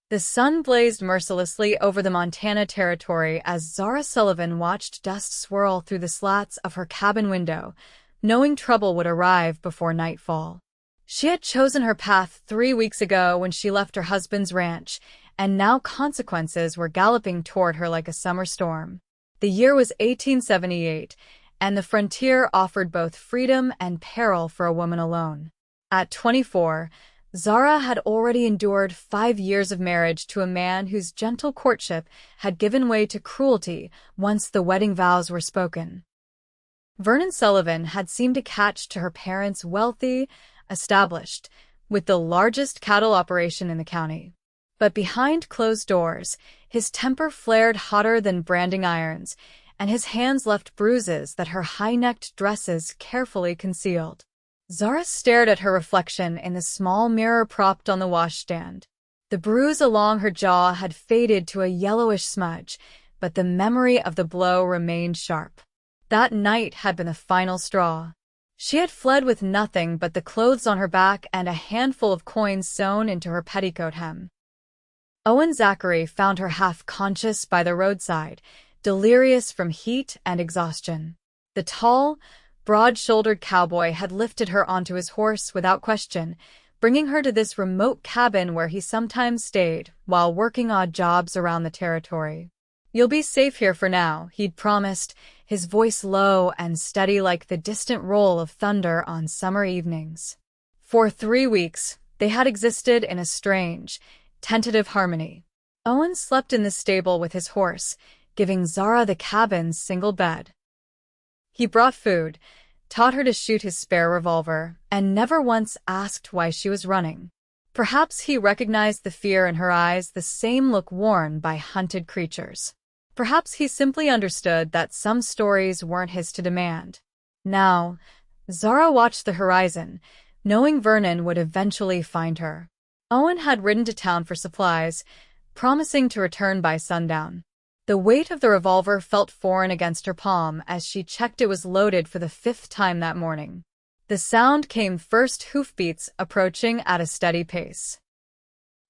The sun blazed mercilessly over the Montana Territory as Zara Sullivan watched dust swirl through the slats of her cabin window, knowing trouble would arrive before nightfall. She had chosen her path 3 weeks ago when she left her husband's ranch, and now consequences were galloping toward her like a summer storm. The year was 1878, and the frontier offered both freedom and peril for a woman alone. At 24, Zara had already endured 5 years of marriage to a man whose gentle courtship had given way to cruelty once the wedding vows were spoken. Vernon Sullivan had seemed attached to her parents' wealthy, established, with the largest cattle operation in the county. But behind closed doors, his temper flared hotter than branding irons, and his hands left bruises that her high-necked dresses carefully concealed. Zara stared at her reflection in the small mirror propped on the washstand. The bruise along her jaw had faded to a yellowish smudge, but the memory of the blow remained sharp. That night had been the final straw. She had fled with nothing but the clothes on her back and a handful of coins sewn into her petticoat hem. Owen Zachary found her half-conscious by the roadside, delirious from heat and exhaustion. The tall, broad-shouldered cowboy had lifted her onto his horse without question, bringing her to this remote cabin where he sometimes stayed while working odd jobs around the territory. "You'll be safe here for now," he'd promised, his voice low and steady like the distant roll of thunder on summer evenings. For 3 weeks, they had existed in a strange, tentative harmony. Owen slept in the stable with his horse, giving Zara the cabin's single bed. He brought food, taught her to shoot his spare revolver, and never once asked why she was running. Perhaps he recognized the fear in her eyes, the same look worn by hunted creatures. Perhaps he simply understood that some stories weren't his to demand. Now, Zara watched the horizon, knowing Vernon would eventually find her. Owen had ridden to town for supplies, promising to return by sundown. The weight of the revolver felt foreign against her palm as she checked it was loaded for the 5th time that morning. The sound came first, hoofbeats approaching at a steady pace.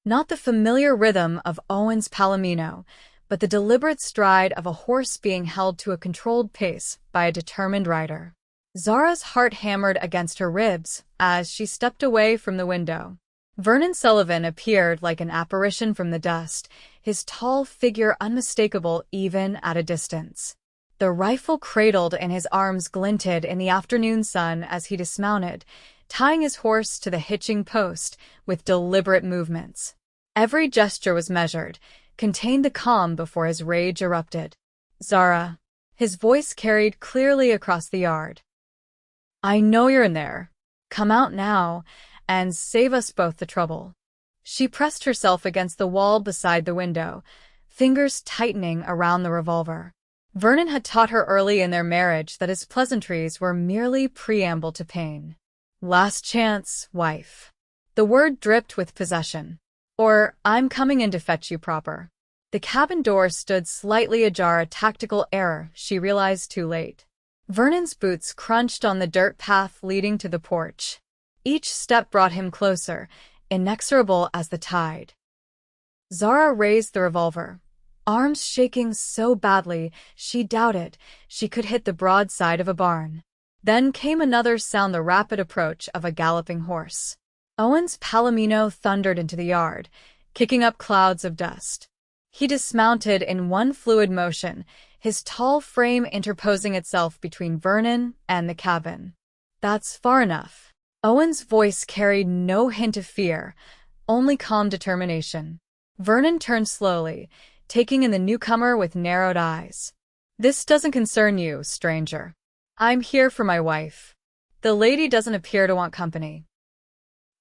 Not the familiar rhythm of Owen's palomino, but the deliberate stride of a horse being held to a controlled pace by a determined rider. Zara's heart hammered against her ribs as she stepped away from the window. Vernon Sullivan appeared like an apparition from the dust, his tall figure unmistakable even at a distance. The rifle cradled in his arms glinted in the afternoon sun as he dismounted, tying his horse to the hitching post with deliberate movements. Every gesture was measured, contained the calm before his rage erupted. "Zara." His voice carried clearly across the yard. "I know you're in there. Come out now, and save us both the trouble." She pressed herself against the wall beside the window, fingers tightening around the revolver. Vernon had taught her early in their marriage that his pleasantries were merely preamble to pain. "Last chance, wife." The word dripped with possession. Or, "I'm coming in to fetch you proper." The cabin door stood slightly ajar, a tactical error she realized too late. Vernon's boots crunched on the dirt path leading to the porch. Each step brought him closer, inexorable as the tide. Zara raised the revolver, arms shaking so badly she doubted she could hit the broad side of a barn. Then came another sound, the rapid approach of a galloping horse. Owen's palomino thundered into the yard, kicking up clouds of dust. He dismounted in one fluid motion, his tall frame interposing itself between Vernon and the cabin. "That's far enough." Owen's voice carried no hint of fear, only calm determination. Vernon turned slowly, taking in the newcomer with narrowed eyes. "This doesn't concern you, stranger. I'm here for my wife. The lady doesn't appear to want company."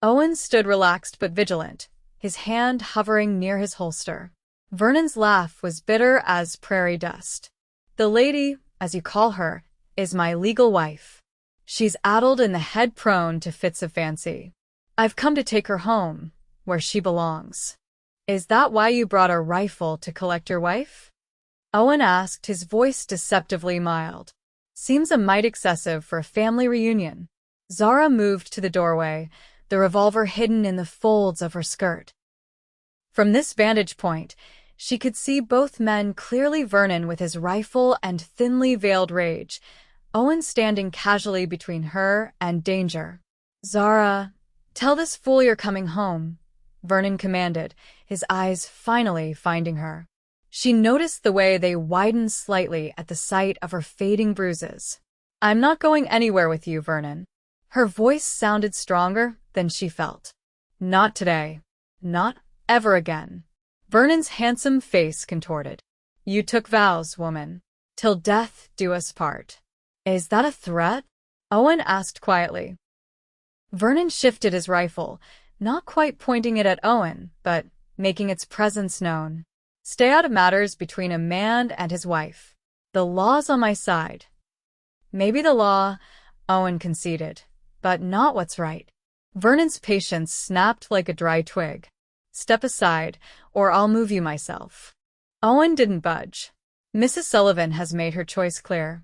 Owen stood relaxed but vigilant, his hand hovering near his holster. Vernon's laugh was bitter as prairie dust. "The lady, as you call her, is my legal wife. She's addled in the head, prone to fits of fancy. I've come to take her home, where she belongs." "Is that why you brought a rifle to collect your wife?" Owen asked, his voice deceptively mild. "Seems a mite excessive for a family reunion." Zara moved to the doorway, the revolver hidden in the folds of her skirt. From this vantage point, she could see both men clearly, Vernon with his rifle and thinly veiled rage, Owen standing casually between her and danger. "Zara, tell this fool you're coming home," Vernon commanded, his eyes finally finding her. She noticed the way they widened slightly at the sight of her fading bruises. "I'm not going anywhere with you, Vernon." Her voice sounded stronger than she felt. "Not today. Not ever again." Vernon's handsome face contorted. "You took vows, woman. Till death do us part." "Is that a threat?" Owen asked quietly. Vernon shifted his rifle, not quite pointing it at Owen, but making its presence known. "Stay out of matters between a man and his wife. The law's on my side." "Maybe the law," Owen conceded, "but not what's right." Vernon's patience snapped like a dry twig. "Step aside, or I'll move you myself." Owen didn't budge. Mrs. Sullivan has made her choice clear.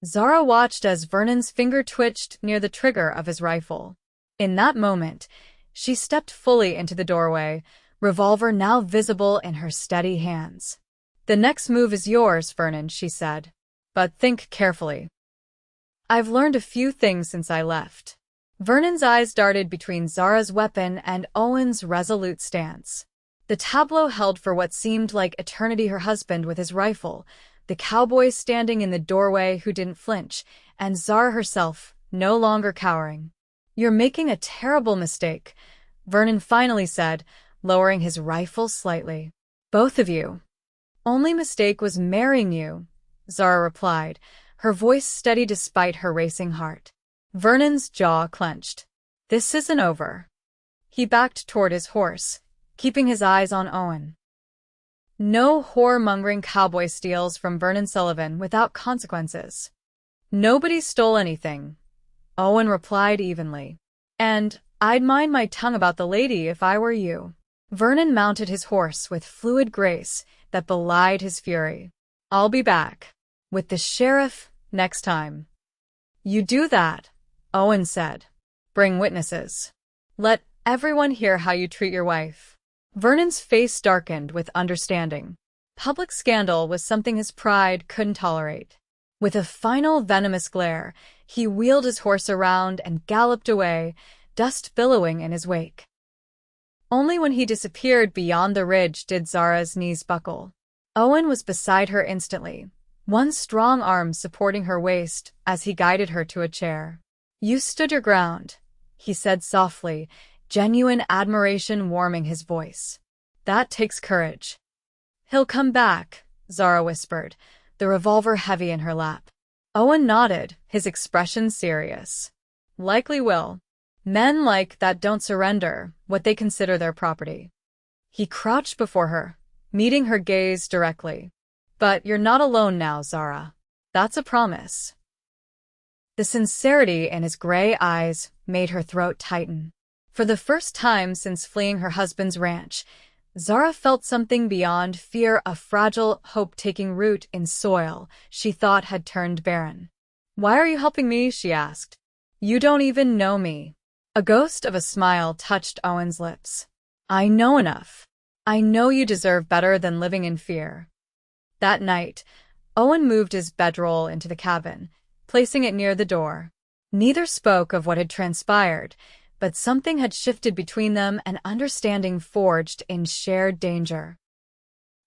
Zara watched as Vernon's finger twitched near the trigger of his rifle. In that moment, she stepped fully into the doorway, revolver now visible in her steady hands. "The next move is yours, Vernon," she said. "But think carefully." "I've learned a few things since I left." Vernon's eyes darted between Zara's weapon and Owen's resolute stance. The tableau held for what seemed like eternity: her husband with his rifle, the cowboy standing in the doorway who didn't flinch, and Zara herself, no longer cowering. "You're making a terrible mistake," Vernon finally said, lowering his rifle slightly. "Both of you." "Only mistake was marrying you," Zara replied, her voice steady despite her racing heart. Vernon's jaw clenched. "This isn't over." He backed toward his horse, keeping his eyes on Owen. No whoremongering cowboy steals from Vernon Sullivan without consequences. "Nobody stole anything," Owen replied evenly. "And I'd mind my tongue about the lady if I were you." Vernon mounted his horse with fluid grace that belied his fury. "I'll be back with the sheriff next time." "You do that," Owen said. "Bring witnesses. Let everyone hear how you treat your wife." Vernon's face darkened with understanding. Public scandal was something his pride couldn't tolerate. With a final venomous glare, he wheeled his horse around and galloped away, dust billowing in his wake. Only when he disappeared beyond the ridge did Zara's knees buckle. Owen was beside her instantly, one strong arm supporting her waist as he guided her to a chair. "You stood your ground," he said softly, genuine admiration warming his voice. "That takes courage." "He'll come back," Zara whispered, the revolver heavy in her lap. Owen nodded, his expression serious. "Likely will. Men like that don't surrender what they consider their property." He crouched before her, meeting her gaze directly. "But you're not alone now, Zara. That's a promise." The sincerity in his gray eyes made her throat tighten. For the first time since fleeing her husband's ranch, Zara felt something beyond fear, a fragile hope taking root in soil she thought had turned barren. "Why are you helping me?" she asked. "You don't even know me." A ghost of a smile touched Owen's lips. "I know enough. I know you deserve better than living in fear." That night, Owen moved his bedroll into the cabin, placing it near the door. Neither spoke of what had transpired, but something had shifted between them, an understanding forged in shared danger.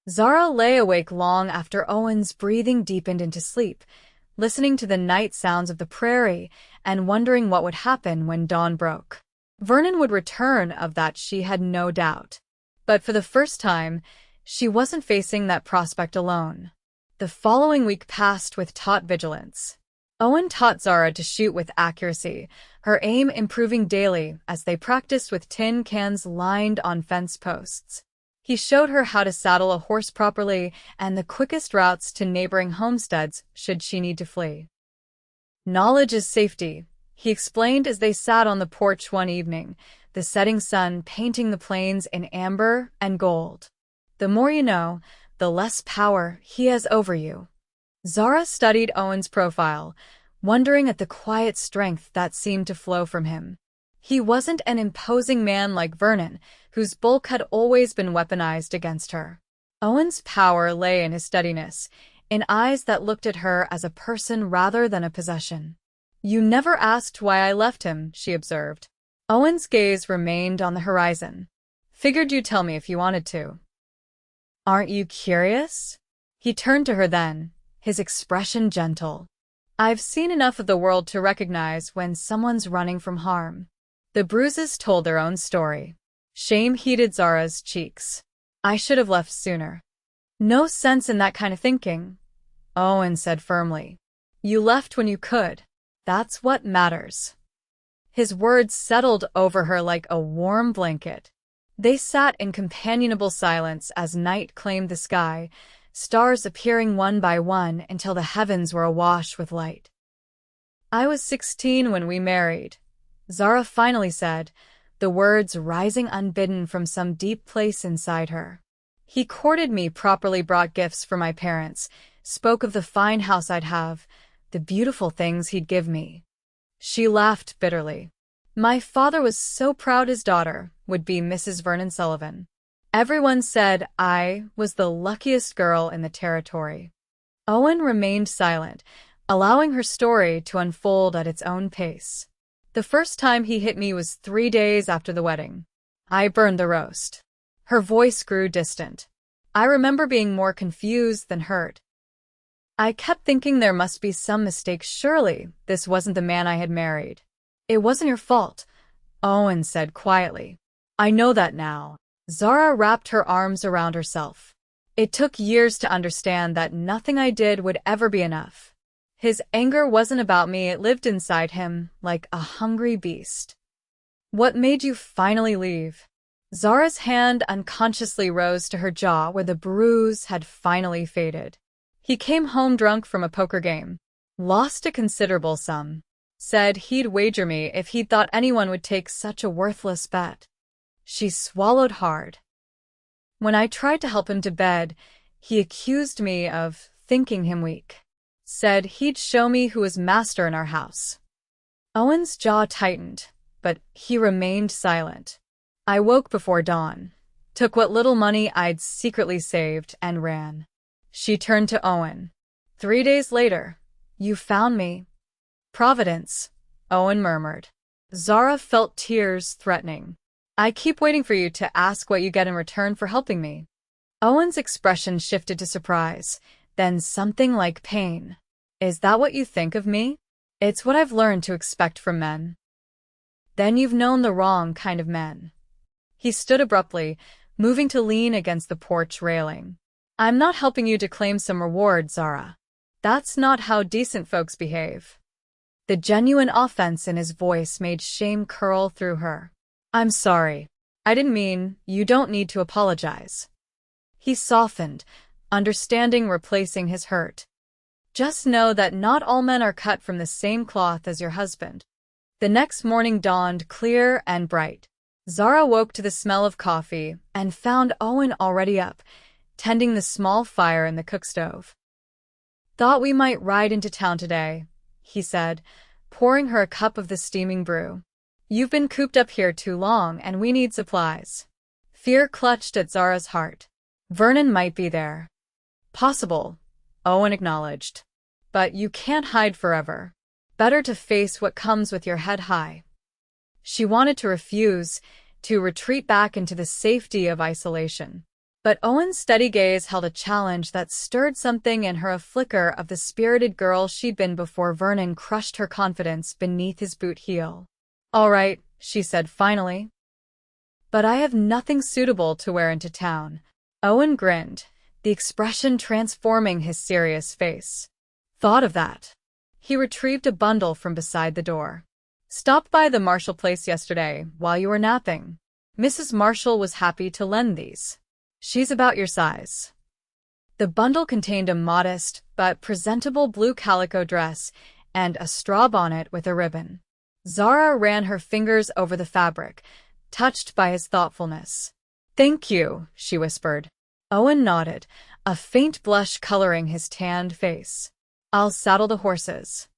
Zara lay awake long after Owen's breathing deepened into sleep, listening to the night sounds of the prairie and wondering what would happen when dawn broke. Vernon would return, of that she had no doubt. But for the first time, she wasn't facing that prospect alone. The following week passed with taut vigilance. Owen taught Zara to shoot with accuracy, her aim improving daily as they practiced with tin cans lined on fence posts. He showed her how to saddle a horse properly and the quickest routes to neighboring homesteads should she need to flee. "Knowledge is safety," he explained as they sat on the porch one evening, the setting sun painting the plains in amber and gold. "The more you know, the less power he has over you." Zara studied Owen's profile, wondering at the quiet strength that seemed to flow from him. He wasn't an imposing man like Vernon, whose bulk had always been weaponized against her. Owen's power lay in his steadiness, in eyes that looked at her as a person rather than a possession. "You never asked why I left him," she observed. Owen's gaze remained on the horizon. "Figured you'd tell me if you wanted to." "Aren't you curious?" He turned to her then, his expression gentle. "I've seen enough of the world to recognize when someone's running from harm." The bruises told their own story. Shame heated Zara's cheeks. "I should have left sooner." "No sense in that kind of thinking," Owen said firmly. "You left when you could. That's what matters." His words settled over her like a warm blanket. They sat in companionable silence as night claimed the sky, stars appearing one by one until the heavens were awash with light. "I was 16 when we married," Zara finally said, the words rising unbidden from some deep place inside her. "He courted me, properly brought gifts for my parents, spoke of the fine house I'd have, the beautiful things he'd give me." She laughed bitterly. "My father was so proud his daughter would be Mrs. Vernon Sullivan. Everyone said I was the luckiest girl in the territory." Owen remained silent, allowing her story to unfold at its own pace. "The first time he hit me was 3 days after the wedding. I burned the roast." Her voice grew distant. "I remember being more confused than hurt. I kept thinking there must be some mistake. Surely this wasn't the man I had married." "It wasn't your fault," Owen said quietly. "I know that now." Zara wrapped her arms around herself. "It took years to understand that nothing I did would ever be enough. His anger wasn't about me, it lived inside him like a hungry beast." "What made you finally leave?" Zara's hand unconsciously rose to her jaw where the bruise had finally faded. "He came home drunk from a poker game. Lost a considerable sum. Said he'd wager me if he'd thought anyone would take such a worthless bet." She swallowed hard. "When I tried to help him to bed, he accused me of thinking him weak. Said he'd show me who was master in our house." Owen's jaw tightened, but he remained silent. "I woke before dawn, took what little money I'd secretly saved, and ran." She turned to Owen. "3 days later, you found me." "Providence," Owen murmured. Zara felt tears threatening. "I keep waiting for you to ask what you get in return for helping me." Owen's expression shifted to surprise, then something like pain. "Is that what you think of me?" "It's what I've learned to expect from men." "Then you've known the wrong kind of men." He stood abruptly, moving to lean against the porch railing. "I'm not helping you to claim some reward, Zara. That's not how decent folks behave." The genuine offense in his voice made shame curl through her. "I'm sorry. I didn't mean, you don't need to apologize." He softened, understanding replacing his hurt. "Just know that not all men are cut from the same cloth as your husband." The next morning dawned clear and bright. Zara woke to the smell of coffee and found Owen already up, tending the small fire in the cookstove. "Thought we might ride into town today," he said, pouring her a cup of the steaming brew. "You've been cooped up here too long, and we need supplies." Fear clutched at Zara's heart. Vernon might be there. "Possible," Owen acknowledged. "But you can't hide forever. Better to face what comes with your head high." She wanted to refuse, to retreat back into the safety of isolation. But Owen's steady gaze held a challenge that stirred something in her, a flicker of the spirited girl she'd been before Vernon crushed her confidence beneath his boot heel. "All right," she said finally. "But I have nothing suitable to wear into town." Owen grinned, the expression transforming his serious face. "Thought of that." He retrieved a bundle from beside the door. "Stopped by the Marshall place yesterday while you were napping. Mrs. Marshall was happy to lend these. She's about your size." The bundle contained a modest but presentable blue calico dress and a straw bonnet with a ribbon. Zara ran her fingers over the fabric, touched by his thoughtfulness. "Thank you," she whispered. Owen nodded, a faint blush coloring his tanned face. "I'll saddle the horses."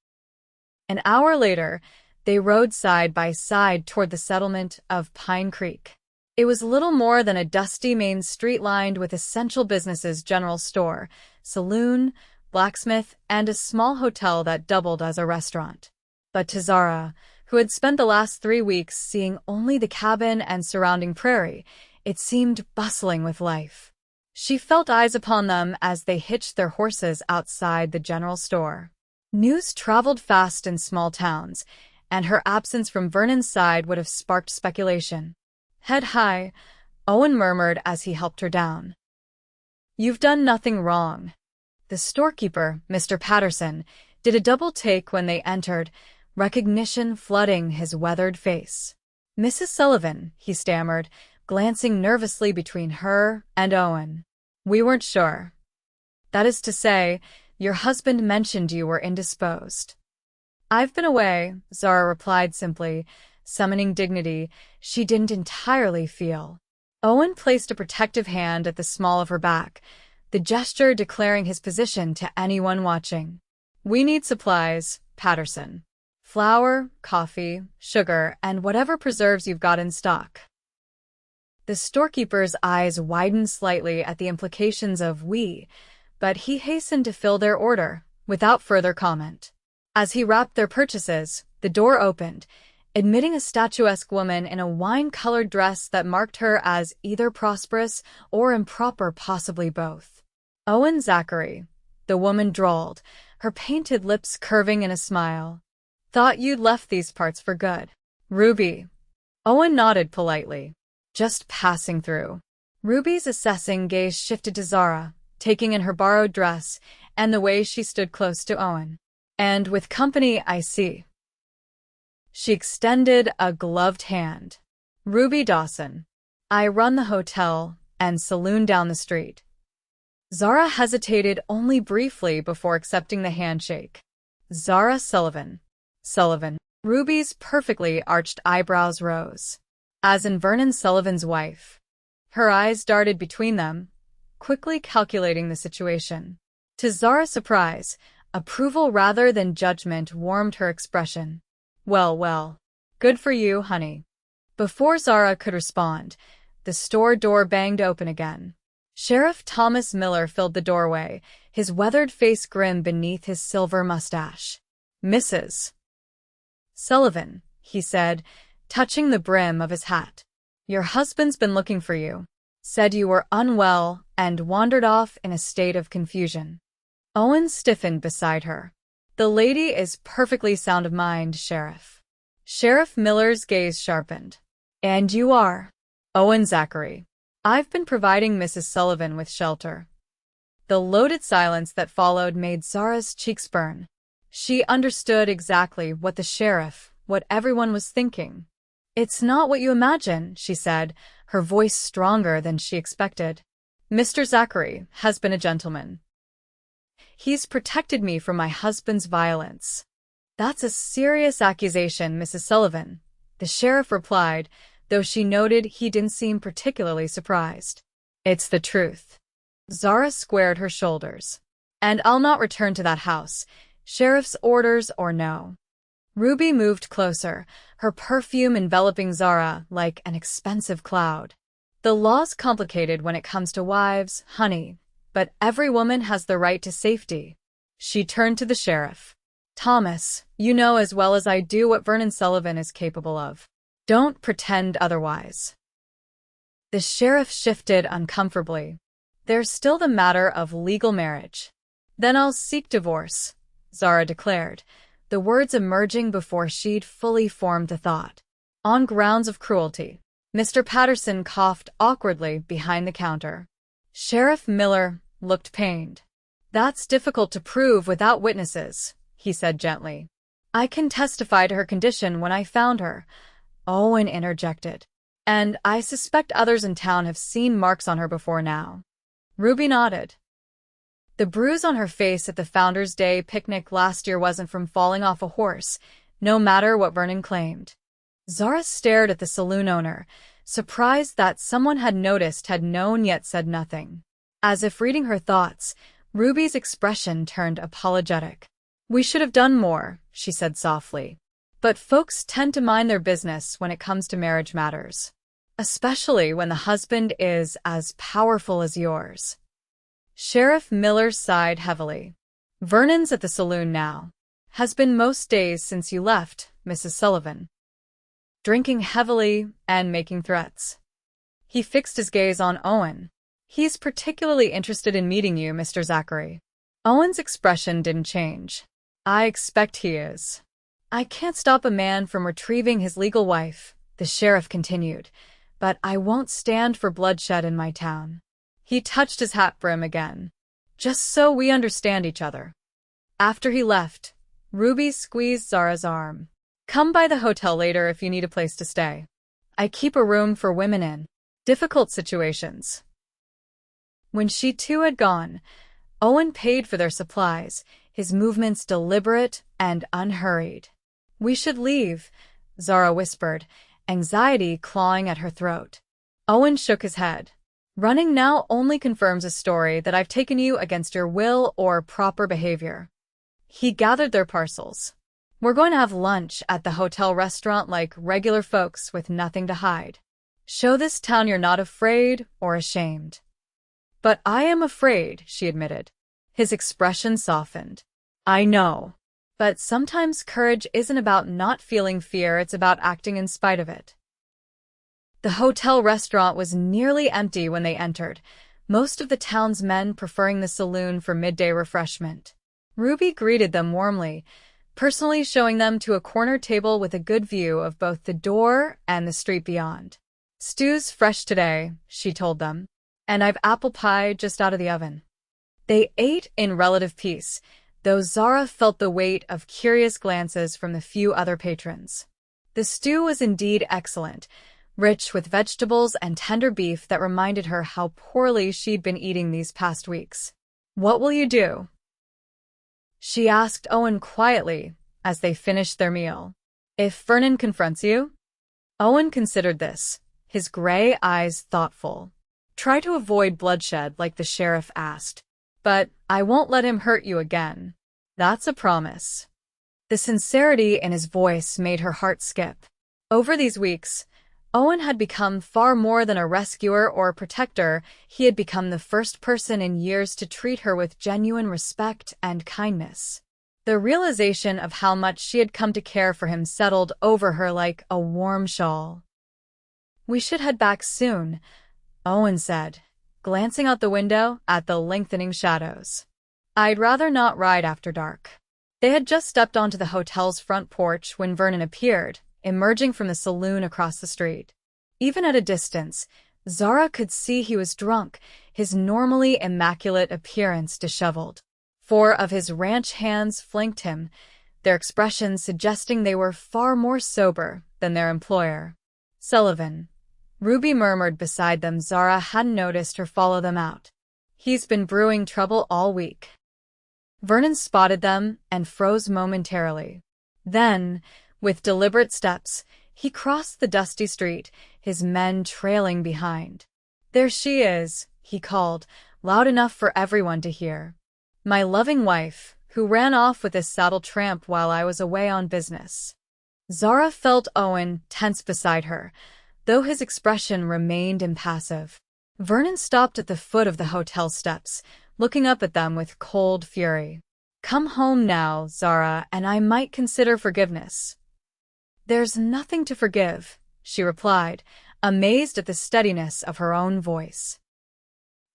An hour later, They rode side by side toward the settlement of Pine Creek. It was little more than a dusty main street lined with essential businesses: general store, saloon, blacksmith, and a small hotel that doubled as a restaurant. But to Zara, who had spent the last 3 weeks seeing only the cabin and surrounding prairie, it seemed bustling with life. She felt eyes upon them as they hitched their horses outside the general store. News traveled fast in small towns, and her absence from Vernon's side would have sparked speculation. "Head high," Owen murmured as he helped her down. "You've done nothing wrong." The storekeeper, Mr. Patterson, did a double take when they entered, recognition flooding his weathered face. "Mrs. Sullivan," he stammered, glancing nervously between her and Owen. "We weren't sure. That is to say, your husband mentioned you were indisposed." "I've been away," Zara replied simply, summoning dignity she didn't entirely feel. Owen placed a protective hand at the small of her back, the gesture declaring his position to anyone watching. "We need supplies, Patterson. Flour, coffee, sugar, and whatever preserves you've got in stock." The storekeeper's eyes widened slightly at the implications of "we," but he hastened to fill their order, without further comment. As he wrapped their purchases, the door opened, admitting a statuesque woman in a wine-colored dress that marked her as either prosperous or improper, possibly both. "Owen Zachary," the woman drawled, her painted lips curving in a smile. "Thought you'd left these parts for good." "Ruby." Owen nodded politely. "Just passing through." Ruby's assessing gaze shifted to Zara, taking in her borrowed dress and the way she stood close to Owen. "And with company, I see." She extended a gloved hand. "Ruby Dawson. I run the hotel and saloon down the street." Zara hesitated only briefly before accepting the handshake. "Zara Sullivan." Sullivan. Ruby's perfectly arched eyebrows rose. "As in Vernon Sullivan's wife." Her eyes darted between them, quickly calculating the situation. To Zara's surprise, approval rather than judgment warmed her expression. "Well, well. Good for you, honey." Before Zara could respond, the store door banged open again. Sheriff Thomas Miller filled the doorway, his weathered face grim beneath his silver mustache. "Mrs. Sullivan," he said, touching the brim of his hat. "Your husband's been looking for you. Said you were unwell and wandered off in a state of confusion." Owen stiffened beside her. "The lady is perfectly sound of mind, Sheriff." Sheriff Miller's gaze sharpened. "And you are?" "Owen Zachary. I've been providing Mrs. Sullivan with shelter." The loaded silence that followed made Zara's cheeks burn. She understood exactly what the sheriff, what everyone was thinking. "It's not what you imagine," she said, her voice stronger than she expected. "Mr. Zachary has been a gentleman. He's protected me from my husband's violence." "That's a serious accusation, Mrs. Sullivan," the sheriff replied, though she noted he didn't seem particularly surprised. "It's the truth." Zara squared her shoulders. "And I'll not return to that house, sheriff's orders or no." Ruby moved closer, her perfume enveloping Zara like an expensive cloud. "The law's complicated when it comes to wives, honey, but every woman has the right to safety." She turned to the sheriff. "Thomas, you know as well as I do what Vernon Sullivan is capable of. Don't pretend otherwise." The sheriff shifted uncomfortably. "There's still the matter of legal marriage." "Then I'll seek divorce," Zara declared, the words emerging before she'd fully formed the thought. "On grounds of cruelty." Mr. Patterson coughed awkwardly behind the counter. Sheriff Miller looked pained. "That's difficult to prove without witnesses," he said gently. "I can testify to her condition when I found her," Owen interjected. "And I suspect others in town have seen marks on her before now." Ruby nodded. The bruise on her face at the Founder's Day picnic last year wasn't from falling off a horse, no matter what Vernon claimed. Zara stared at the saloon owner, surprised that someone had noticed, had known, yet said nothing. As if reading her thoughts, Ruby's expression turned apologetic. "We should have done more," she said softly. But folks tend to mind their business when it comes to marriage matters, especially when the husband is as powerful as yours. Sheriff Miller sighed heavily. Vernon's at the saloon now. Has been most days since you left, Mrs. Sullivan. Drinking heavily and making threats. He fixed his gaze on Owen. He's particularly interested in meeting you, Mr. Zachary. Owen's expression didn't change. I expect he is. I can't stop a man from retrieving his legal wife, the sheriff continued, but I won't stand for bloodshed in my town. He touched his hat brim again. Just so we understand each other. After he left, Ruby squeezed Zara's arm. Come by the hotel later if you need a place to stay. I keep a room for women in difficult situations. When she too had gone, Owen paid for their supplies, his movements deliberate and unhurried. We should leave, Zara whispered, anxiety clawing at her throat. Owen shook his head. Running now only confirms a story that I've taken you against your will or proper behavior. He gathered their parcels. We're going to have lunch at the hotel restaurant like regular folks with nothing to hide. Show this town you're not afraid or ashamed. But I am afraid, she admitted. His expression softened. I know. But sometimes courage isn't about not feeling fear, it's about acting in spite of it. The hotel restaurant was nearly empty when they entered, most of the town's men preferring the saloon for midday refreshment. Ruby greeted them warmly, personally showing them to a corner table with a good view of both the door and the street beyond. Stew's fresh today, she told them, and I've apple pie just out of the oven. They ate in relative peace, though Zara felt the weight of curious glances from the few other patrons. The stew was indeed excellent, rich with vegetables and tender beef that reminded her how poorly she'd been eating these past weeks. What will you do? She asked Owen quietly as they finished their meal. If Vernon confronts you? Owen considered this, his gray eyes thoughtful. Try to avoid bloodshed like the sheriff asked. But I won't let him hurt you again. That's a promise. The sincerity in his voice made her heart skip. Over these weeks, Owen had become far more than a rescuer or a protector. He had become the first person in years to treat her with genuine respect and kindness. The realization of how much she had come to care for him settled over her like a warm shawl. We should head back soon, Owen said, glancing out the window at the lengthening shadows. I'd rather not ride after dark. They had just stepped onto the hotel's front porch when Vernon appeared, emerging from the saloon across the street. Even at a distance, Zara could see he was drunk, his normally immaculate appearance disheveled. 4 of his ranch hands flanked him, their expressions suggesting they were far more sober than their employer. Sullivan, Ruby murmured beside them. Zara hadn't noticed her follow them out. He's been brewing trouble all week. Vernon spotted them and froze momentarily. Then, with deliberate steps, he crossed the dusty street, his men trailing behind. There she is, he called, loud enough for everyone to hear. My loving wife, who ran off with this saddle tramp while I was away on business. Zara felt Owen tense beside her, though his expression remained impassive. Vernon stopped at the foot of the hotel steps, looking up at them with cold fury. Come home now, Zara, and I might consider forgiveness. There's nothing to forgive, she replied, amazed at the steadiness of her own voice.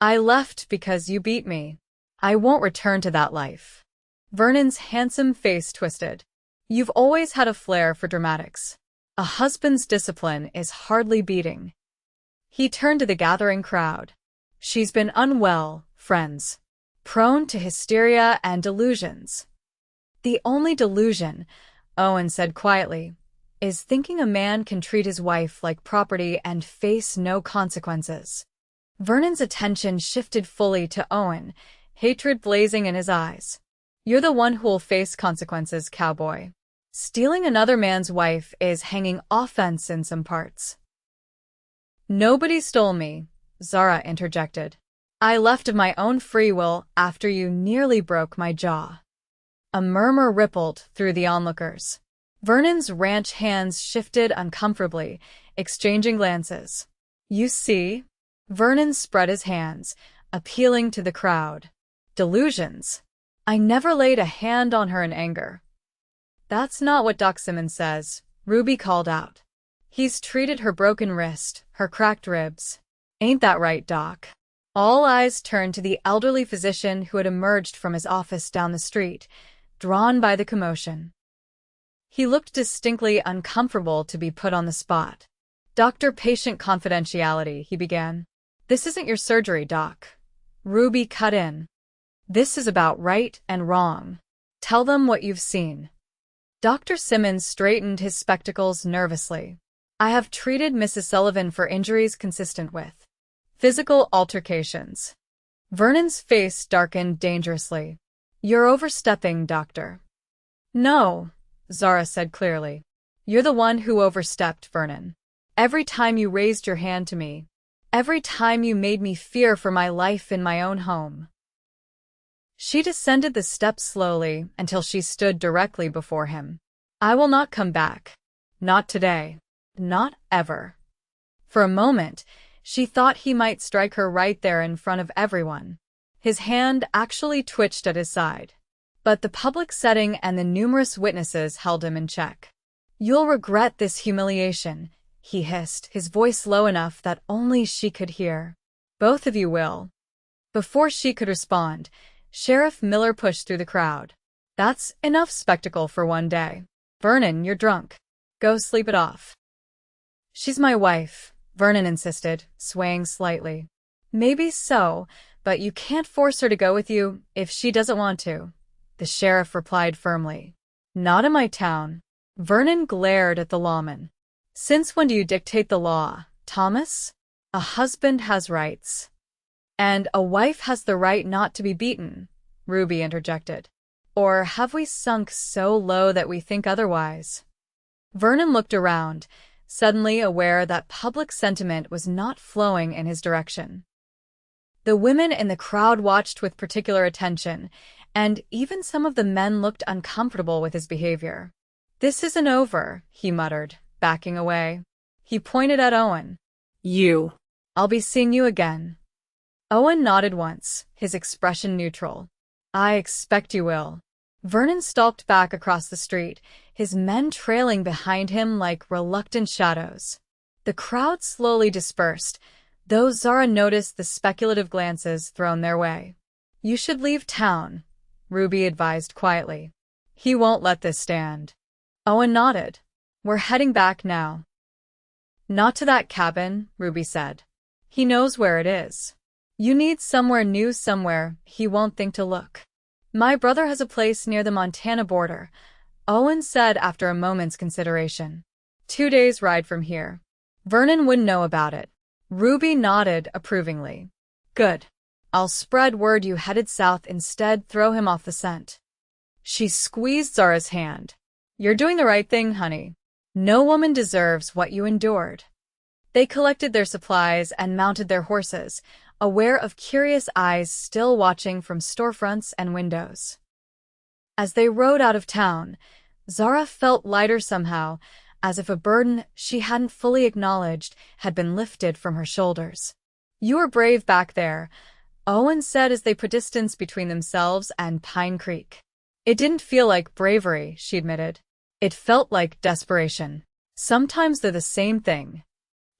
I left because you beat me. I won't return to that life. Vernon's handsome face twisted. You've always had a flair for dramatics. A husband's discipline is hardly beating. He turned to the gathering crowd. She's been unwell, friends. Prone to hysteria and delusions. The only delusion, Owen said quietly, is thinking a man can treat his wife like property and face no consequences. Vernon's attention shifted fully to Owen, hatred blazing in his eyes. You're the one who'll face consequences, Cowboy. Stealing another man's wife is hanging offense in some parts. Nobody stole me, Zara interjected. I left of my own free will after you nearly broke my jaw. A murmur rippled through the onlookers. Vernon's ranch hands shifted uncomfortably, exchanging glances. You see? Vernon spread his hands, appealing to the crowd. Delusions. I never laid a hand on her in anger. That's not what Doc Simmons says, Ruby called out. He's treated her broken wrist, her cracked ribs. Ain't that right, Doc? All eyes turned to the elderly physician who had emerged from his office down the street, drawn by the commotion. He looked distinctly uncomfortable to be put on the spot. Doctor-patient confidentiality, he began. This isn't your surgery, Doc. Ruby cut in. This is about right and wrong. Tell them what you've seen. Dr. Simmons straightened his spectacles nervously. I have treated Mrs. Sullivan for injuries consistent with physical altercations. Vernon's face darkened dangerously. You're overstepping, Doctor. No, Zara said clearly. You're the one who overstepped, Vernon. Every time you raised your hand to me, every time you made me fear for my life in my own home. She descended the steps slowly until she stood directly before him. I will not come back. Not today. Not ever. For a moment, she thought he might strike her right there in front of everyone. His hand actually twitched at his side. But the public setting and the numerous witnesses held him in check. You'll regret this humiliation, he hissed, his voice low enough that only she could hear. Both of you will. Before she could respond, Sheriff Miller pushed through the crowd. That's enough spectacle for one day. Vernon, you're drunk. Go sleep it off. She's my wife, Vernon insisted, swaying slightly. Maybe so, but you can't force her to go with you if she doesn't want to, the sheriff replied firmly. Not in my town. Vernon glared at the lawman. Since when do you dictate the law, Thomas? A husband has rights. And a wife has the right not to be beaten, Ruby interjected. Or have we sunk so low that we think otherwise? Vernon looked around, suddenly aware that public sentiment was not flowing in his direction. The women in the crowd watched with particular attention, and even some of the men looked uncomfortable with his behavior. This isn't over, he muttered, backing away. He pointed at Owen. You. I'll be seeing you again. Owen nodded once, his expression neutral. I expect you will. Vernon stalked back across the street, his men trailing behind him like reluctant shadows. The crowd slowly dispersed, though Zara noticed the speculative glances thrown their way. You should leave town, Ruby advised quietly. He won't let this stand. Owen nodded. We're heading back now. Not to that cabin, Ruby said. He knows where it is. You need somewhere new somewhere he won't think to look. My brother has a place near the Montana border, Owen said after a moment's consideration. 2 days' ride from here. Vernon wouldn't know about it. Ruby nodded approvingly. Good. I'll spread word you headed south instead, throw him off the scent. She squeezed Zara's hand. You're doing the right thing, honey. No woman deserves what you endured. They collected their supplies and mounted their horses, aware of curious eyes still watching from storefronts and windows. As they rode out of town, Zara felt lighter somehow, as if a burden she hadn't fully acknowledged had been lifted from her shoulders. You were brave back there, Owen said as they put distance between themselves and Pine Creek. It didn't feel like bravery, she admitted. It felt like desperation. Sometimes they're the same thing.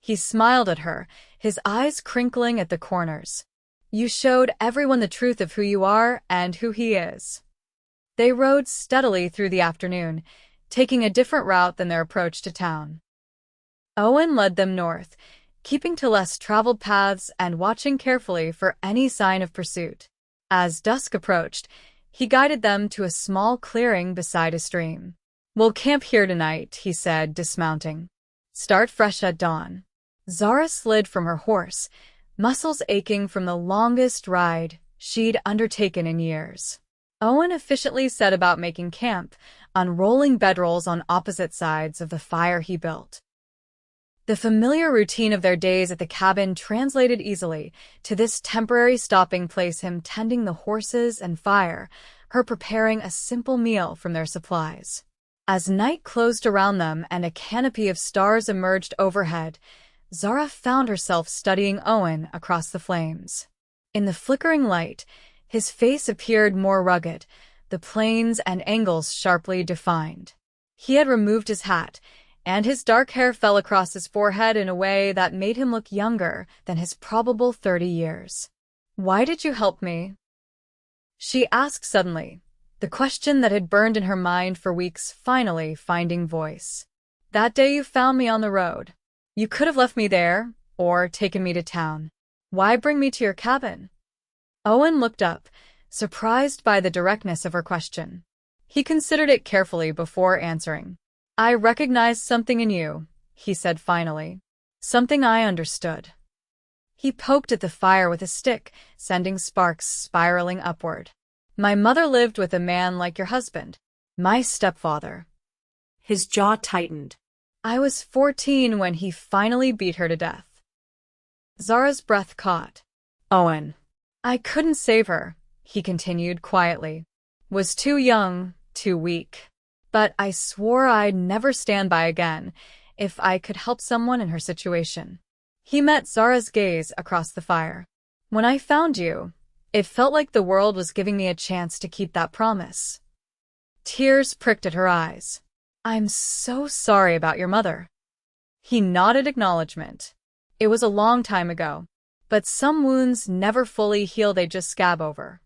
He smiled at her, his eyes crinkling at the corners. You showed everyone the truth of who you are and who he is. They rode steadily through the afternoon, taking a different route than their approach to town. Owen led them north, keeping to less traveled paths and watching carefully for any sign of pursuit. As dusk approached, he guided them to a small clearing beside a stream. We'll camp here tonight, he said, dismounting. Start fresh at dawn. Zara slid from her horse, muscles aching from the longest ride she'd undertaken in years. Owen efficiently set about making camp, unrolling bedrolls on opposite sides of the fire he built. The familiar routine of their days at the cabin translated easily to this temporary stopping place, him tending the horses and fire, her preparing a simple meal from their supplies. As night closed around them and a canopy of stars emerged overhead, Zara found herself studying Owen across the flames. In the flickering light, his face appeared more rugged, the planes and angles sharply defined. He had removed his hat, and his dark hair fell across his forehead in a way that made him look younger than his probable 30 years. "Why did you help me?" she asked suddenly, the question that had burned in her mind for weeks finally finding voice. "That day you found me on the road. You could have left me there, or taken me to town. Why bring me to your cabin?" Owen looked up, surprised by the directness of her question. He considered it carefully before answering. "I recognized something in you," he said finally. "Something I understood." He poked at the fire with a stick, sending sparks spiraling upward. "My mother lived with a man like your husband, my stepfather." His jaw tightened. "I was 14 when he finally beat her to death." Zara's breath caught. "Owen." "I couldn't save her," he continued quietly. "Was too young, too weak. But I swore I'd never stand by again if I could help someone in her situation." He met Zara's gaze across the fire. "When I found you, it felt like the world was giving me a chance to keep that promise." Tears pricked at her eyes. "I'm so sorry about your mother." He nodded acknowledgement. It was a long time ago, but some wounds never fully heal, they just scab over.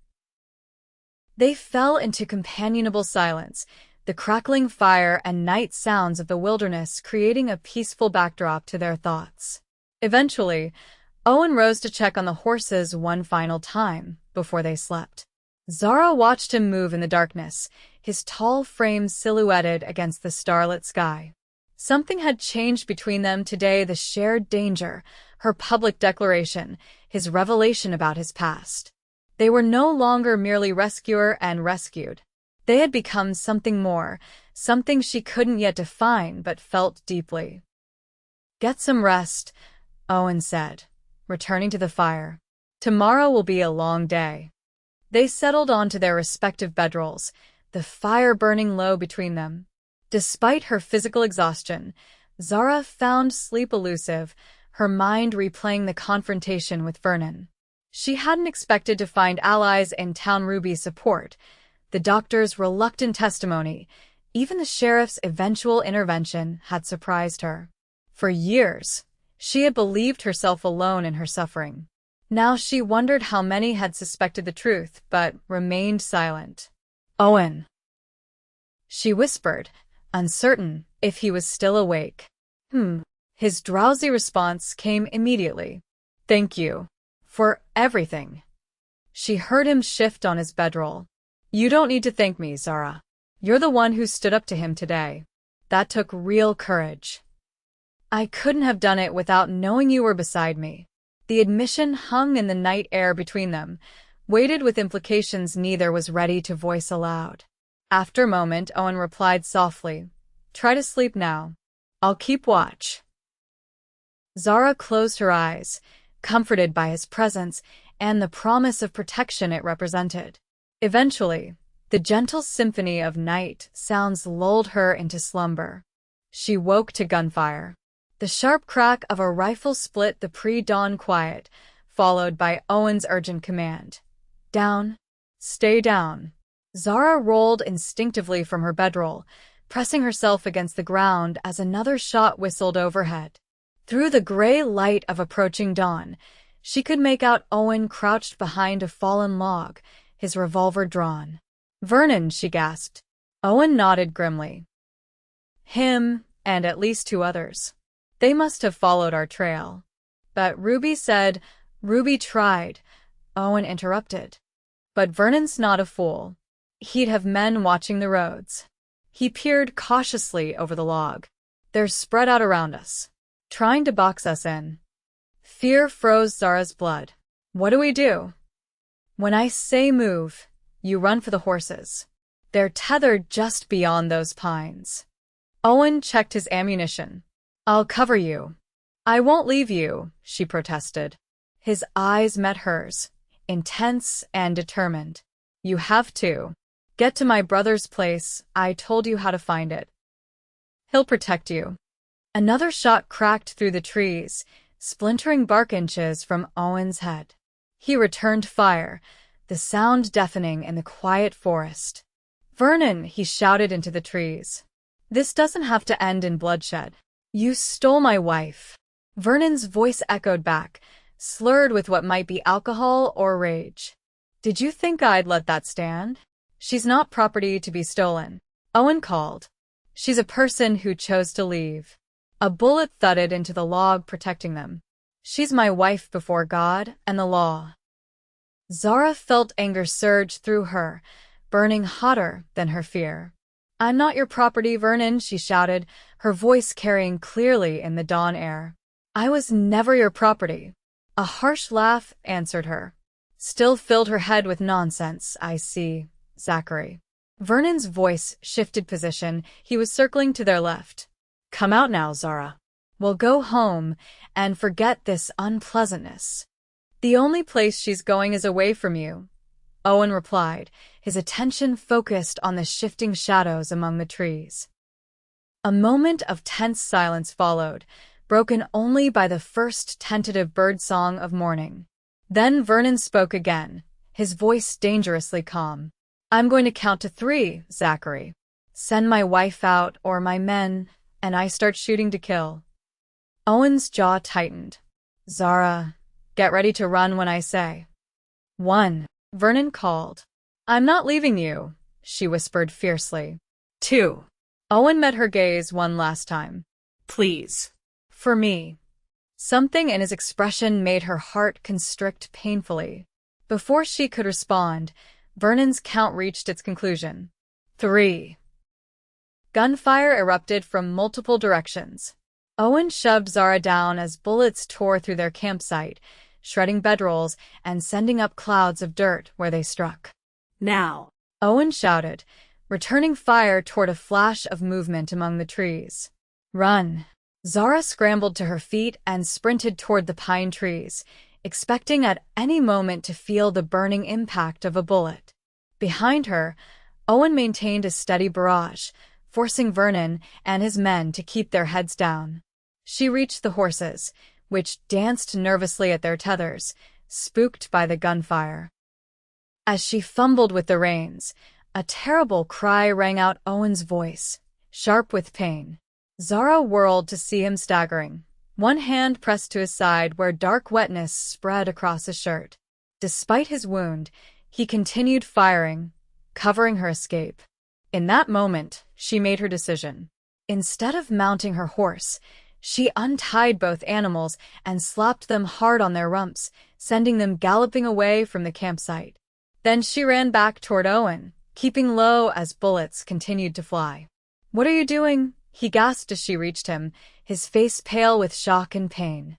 They fell into companionable silence, the crackling fire and night sounds of the wilderness creating a peaceful backdrop to their thoughts. Eventually, Owen rose to check on the horses one final time before they slept. Zara watched him move in the darkness, his tall frame silhouetted against the starlit sky. Something had changed between them today, the shared danger, her public declaration, his revelation about his past. They were no longer merely rescuer and rescued. They had become something more, something she couldn't yet define but felt deeply. "Get some rest," Owen said, returning to the fire. "Tomorrow will be a long day." They settled onto their respective bedrolls, the fire burning low between them. Despite her physical exhaustion, Zara found sleep elusive, her mind replaying the confrontation with Vernon. She hadn't expected to find allies in town. Ruby's support, the doctor's reluctant testimony, even the sheriff's eventual intervention had surprised her. For years, she had believed herself alone in her suffering. Now she wondered how many had suspected the truth but remained silent. "Owen," she whispered, uncertain if he was still awake. His drowsy response came immediately. "Thank you for everything." She heard him shift on his bedroll. "You don't need to thank me, Zara. You're the one who stood up to him today. That took real courage." "I couldn't have done it without knowing you were beside me." The admission hung in the night air between them, weighted with implications neither was ready to voice aloud. After a moment, Owen replied softly, "Try to sleep now. I'll keep watch." Zara closed her eyes, comforted by his presence and the promise of protection it represented. Eventually, the gentle symphony of night sounds lulled her into slumber. She woke to gunfire. The sharp crack of a rifle split the pre-dawn quiet, followed by Owen's urgent command. "Down. Stay down." Zara rolled instinctively from her bedroll, pressing herself against the ground as another shot whistled overhead. Through the gray light of approaching dawn, she could make out Owen crouched behind a fallen log, his revolver drawn. "Vernon," she gasped. Owen nodded grimly. "Him, and at least 2 others. They must have followed our trail." "But Ruby said—" "Ruby tried," Owen interrupted. "But Vernon's not a fool. He'd have men watching the roads." He peered cautiously over the log. "They're spread out around us, trying to box us in." Fear froze Zara's blood. "What do we do?" "When I say move, you run for the horses. They're tethered just beyond those pines." Owen checked his ammunition. "I'll cover you." "I won't leave you," she protested. His eyes met hers, intense and determined. "You have to." Get to my brother's place. I told you how to find it. He'll protect you. Another shot cracked through the trees, splintering bark inches from Owen's head. He returned fire, the sound deafening in the quiet forest. Vernon, he shouted into the trees. This doesn't have to end in bloodshed. You stole my wife. Vernon's voice echoed back, slurred with what might be alcohol or rage. Did you think I'd let that stand? She's not property to be stolen. Owen called. She's a person who chose to leave. A bullet thudded into the log protecting them. She's my wife before God and the law. Zara felt anger surge through her, burning hotter than her fear. I'm not your property, Vernon, she shouted, her voice carrying clearly in the dawn air. I was never your property. A harsh laugh answered her. Still filled her head with nonsense, I see, Zachary. Vernon's voice shifted position. He was circling to their left. Come out now, Zara. We'll go home and forget this unpleasantness. The only place she's going is away from you, Owen replied, his attention focused on the shifting shadows among the trees. A moment of tense silence followed, broken only by the first tentative birdsong of morning. Then Vernon spoke again, his voice dangerously calm. I'm going to count to 3, Zachary. Send my wife out or my men, and I start shooting to kill. Owen's jaw tightened. Zara, get ready to run when I say. 1. Vernon called. I'm not leaving you, she whispered fiercely. 2. Owen met her gaze one last time. Please. For me. Something in his expression made her heart constrict painfully. Before she could respond, Vernon's count reached its conclusion. 3. Gunfire erupted from multiple directions. Owen shoved Zara down as bullets tore through their campsite, shredding bedrolls and sending up clouds of dirt where they struck. Now, Owen shouted, returning fire toward a flash of movement among the trees. Run! Zara scrambled to her feet and sprinted toward the pine trees, expecting at any moment to feel the burning impact of a bullet. Behind her, Owen maintained a steady barrage, forcing Vernon and his men to keep their heads down. She reached the horses, which danced nervously at their tethers, spooked by the gunfire. As she fumbled with the reins, a terrible cry rang out Owen's voice, sharp with pain. Zara whirled to see him staggering, one hand pressed to his side where dark wetness spread across his shirt. Despite his wound, he continued firing, covering her escape. In that moment, she made her decision. Instead of mounting her horse, she untied both animals and slapped them hard on their rumps, sending them galloping away from the campsite. Then she ran back toward Owen, keeping low as bullets continued to fly. What are you doing? He gasped as she reached him, his face pale with shock and pain.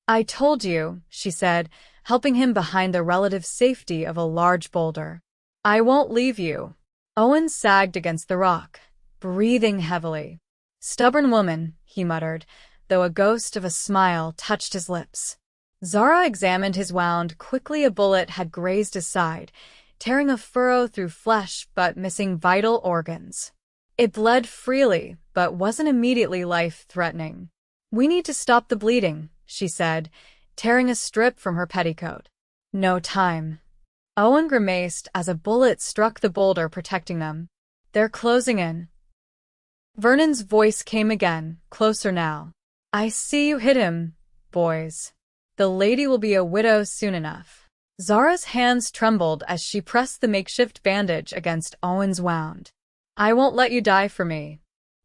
I told you, she said, helping him behind the relative safety of a large boulder. I won't leave you. Owen sagged against the rock, breathing heavily. Stubborn woman, he muttered, though a ghost of a smile touched his lips. Zara examined his wound. Quickly a bullet had grazed his side, tearing a furrow through flesh but missing vital organs. It bled freely, but wasn't immediately life-threatening. We need to stop the bleeding, she said, tearing a strip from her petticoat. No time. Owen grimaced as a bullet struck the boulder protecting them. They're closing in. Vernon's voice came again, closer now. I see you hit him, boys. The lady will be a widow soon enough. Zara's hands trembled as she pressed the makeshift bandage against Owen's wound. I won't let you die for me.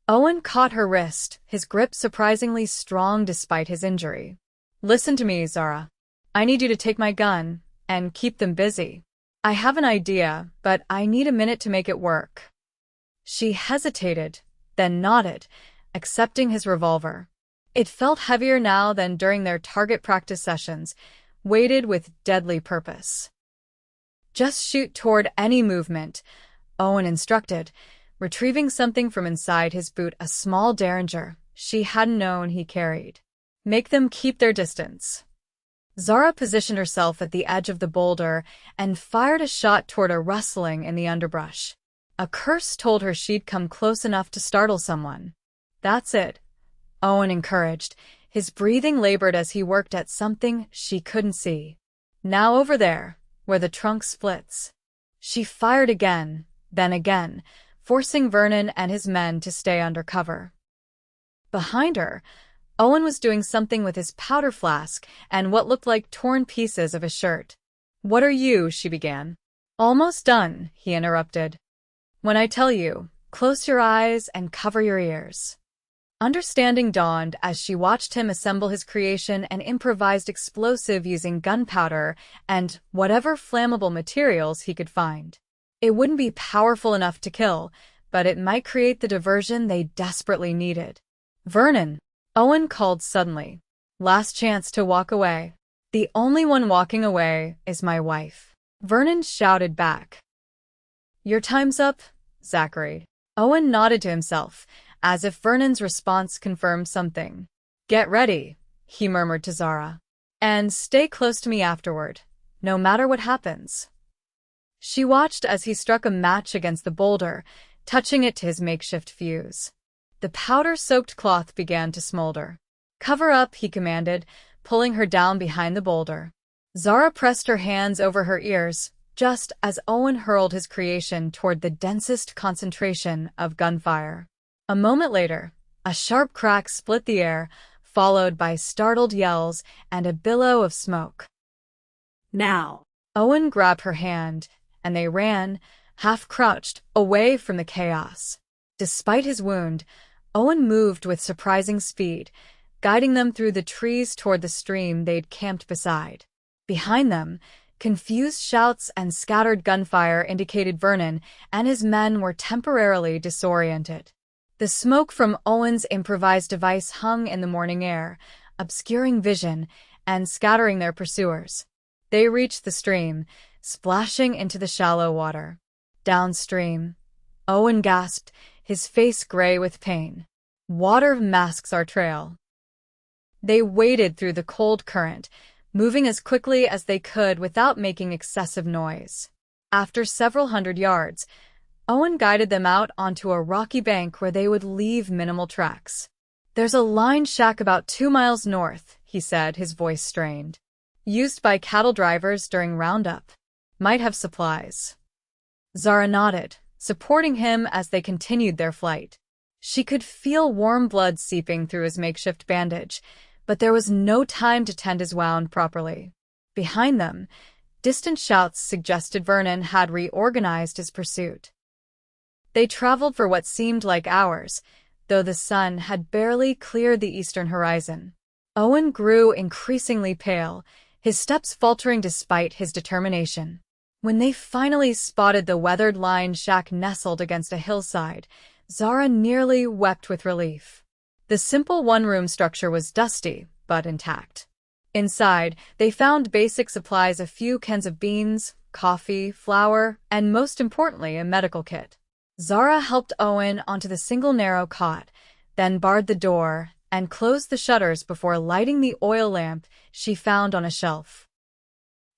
Owen caught her wrist, his grip surprisingly strong despite his injury. Listen to me, Zara. I need you to take my gun and keep them busy. I have an idea, but I need a minute to make it work. She hesitated, then nodded, accepting his revolver. It felt heavier now than during their target practice sessions, weighted with deadly purpose. Just shoot toward any movement, Owen instructed, retrieving something from inside his boot, a small derringer she hadn't known he carried. Make them keep their distance. Zara positioned herself at the edge of the boulder and fired a shot toward a rustling in the underbrush. A curse told her she'd come close enough to startle someone. "That's it," Owen encouraged. His breathing labored as he worked at something she couldn't see. "Now over there, where the trunk splits." She fired again, then again, forcing Vernon and his men to stay under cover. Behind her, Owen was doing something with his powder flask and what looked like torn pieces of a shirt. "What are you?" she began. "Almost done," he interrupted. "When I tell you, close your eyes and cover your ears." Understanding dawned as she watched him assemble his creation, an improvised explosive using gunpowder and whatever flammable materials he could find. It wouldn't be powerful enough to kill, but it might create the diversion they desperately needed. "Vernon," Owen called suddenly. "Last chance to walk away." "The only one walking away is my wife," Vernon shouted back. "Your time's up, Zachary." Owen nodded to himself, as if Vernon's response confirmed something. "Get ready," he murmured to Zara. "And stay close to me afterward, no matter what happens." She watched as he struck a match against the boulder, touching it to his makeshift fuse. The powder-soaked cloth began to smolder. "Cover up," he commanded, pulling her down behind the boulder. Zara pressed her hands over her ears, just as Owen hurled his creation toward the densest concentration of gunfire. A moment later, a sharp crack split the air, followed by startled yells and a billow of smoke. "Now!" Owen grabbed her hand, and they ran, half-crouched, away from the chaos. Despite his wound, Owen moved with surprising speed, guiding them through the trees toward the stream they'd camped beside. Behind them, confused shouts and scattered gunfire indicated Vernon and his men were temporarily disoriented. The smoke from Owen's improvised device hung in the morning air, obscuring vision and scattering their pursuers. They reached the stream, splashing into the shallow water. Downstream, Owen gasped, his face gray with pain. "Water masks our trail." They waded through the cold current, moving as quickly as they could without making excessive noise. After several hundred yards, Owen guided them out onto a rocky bank where they would leave minimal tracks. "There's a line shack about 2 miles north," he said, his voice strained. "Used by cattle drivers during roundup. Might have supplies." Zara nodded, supporting him as they continued their flight. She could feel warm blood seeping through his makeshift bandage, but there was no time to tend his wound properly. Behind them, distant shouts suggested Vernon had reorganized his pursuit. They traveled for what seemed like hours, though the sun had barely cleared the eastern horizon. Owen grew increasingly pale, his steps faltering despite his determination. When they finally spotted the weathered line shack nestled against a hillside, Zara nearly wept with relief. The simple one-room structure was dusty, but intact. Inside, they found basic supplies: a few cans of beans, coffee, flour, and most importantly, a medical kit. Zara helped Owen onto the single narrow cot, then barred the door and closed the shutters before lighting the oil lamp she found on a shelf.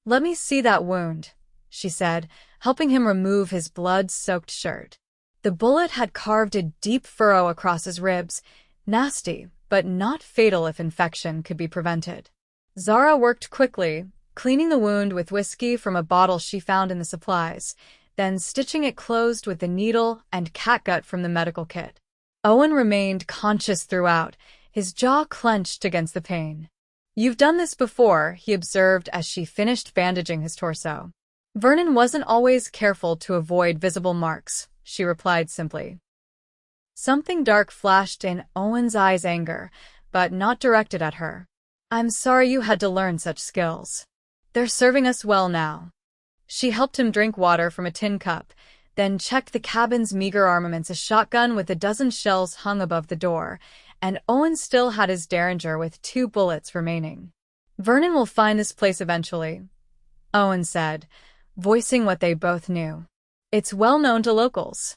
"Let me see that wound," she said, helping him remove his blood-soaked shirt. The bullet had carved a deep furrow across his ribs, nasty, but not fatal if infection could be prevented. Zara worked quickly, cleaning the wound with whiskey from a bottle she found in the supplies, then stitching it closed with the needle and catgut from the medical kit. Owen remained conscious throughout, his jaw clenched against the pain. "You've done this before," he observed as she finished bandaging his torso. "Vernon wasn't always careful to avoid visible marks," she replied simply. Something dark flashed in Owen's eyes, anger, but not directed at her. "I'm sorry you had to learn such skills. They're serving us well now." She helped him drink water from a tin cup, then checked the cabin's meager armaments. A shotgun with a dozen shells hung above the door, and Owen still had his Derringer with 2 bullets remaining. "Vernon will find this place eventually," Owen said, voicing what they both knew. "It's well known to locals."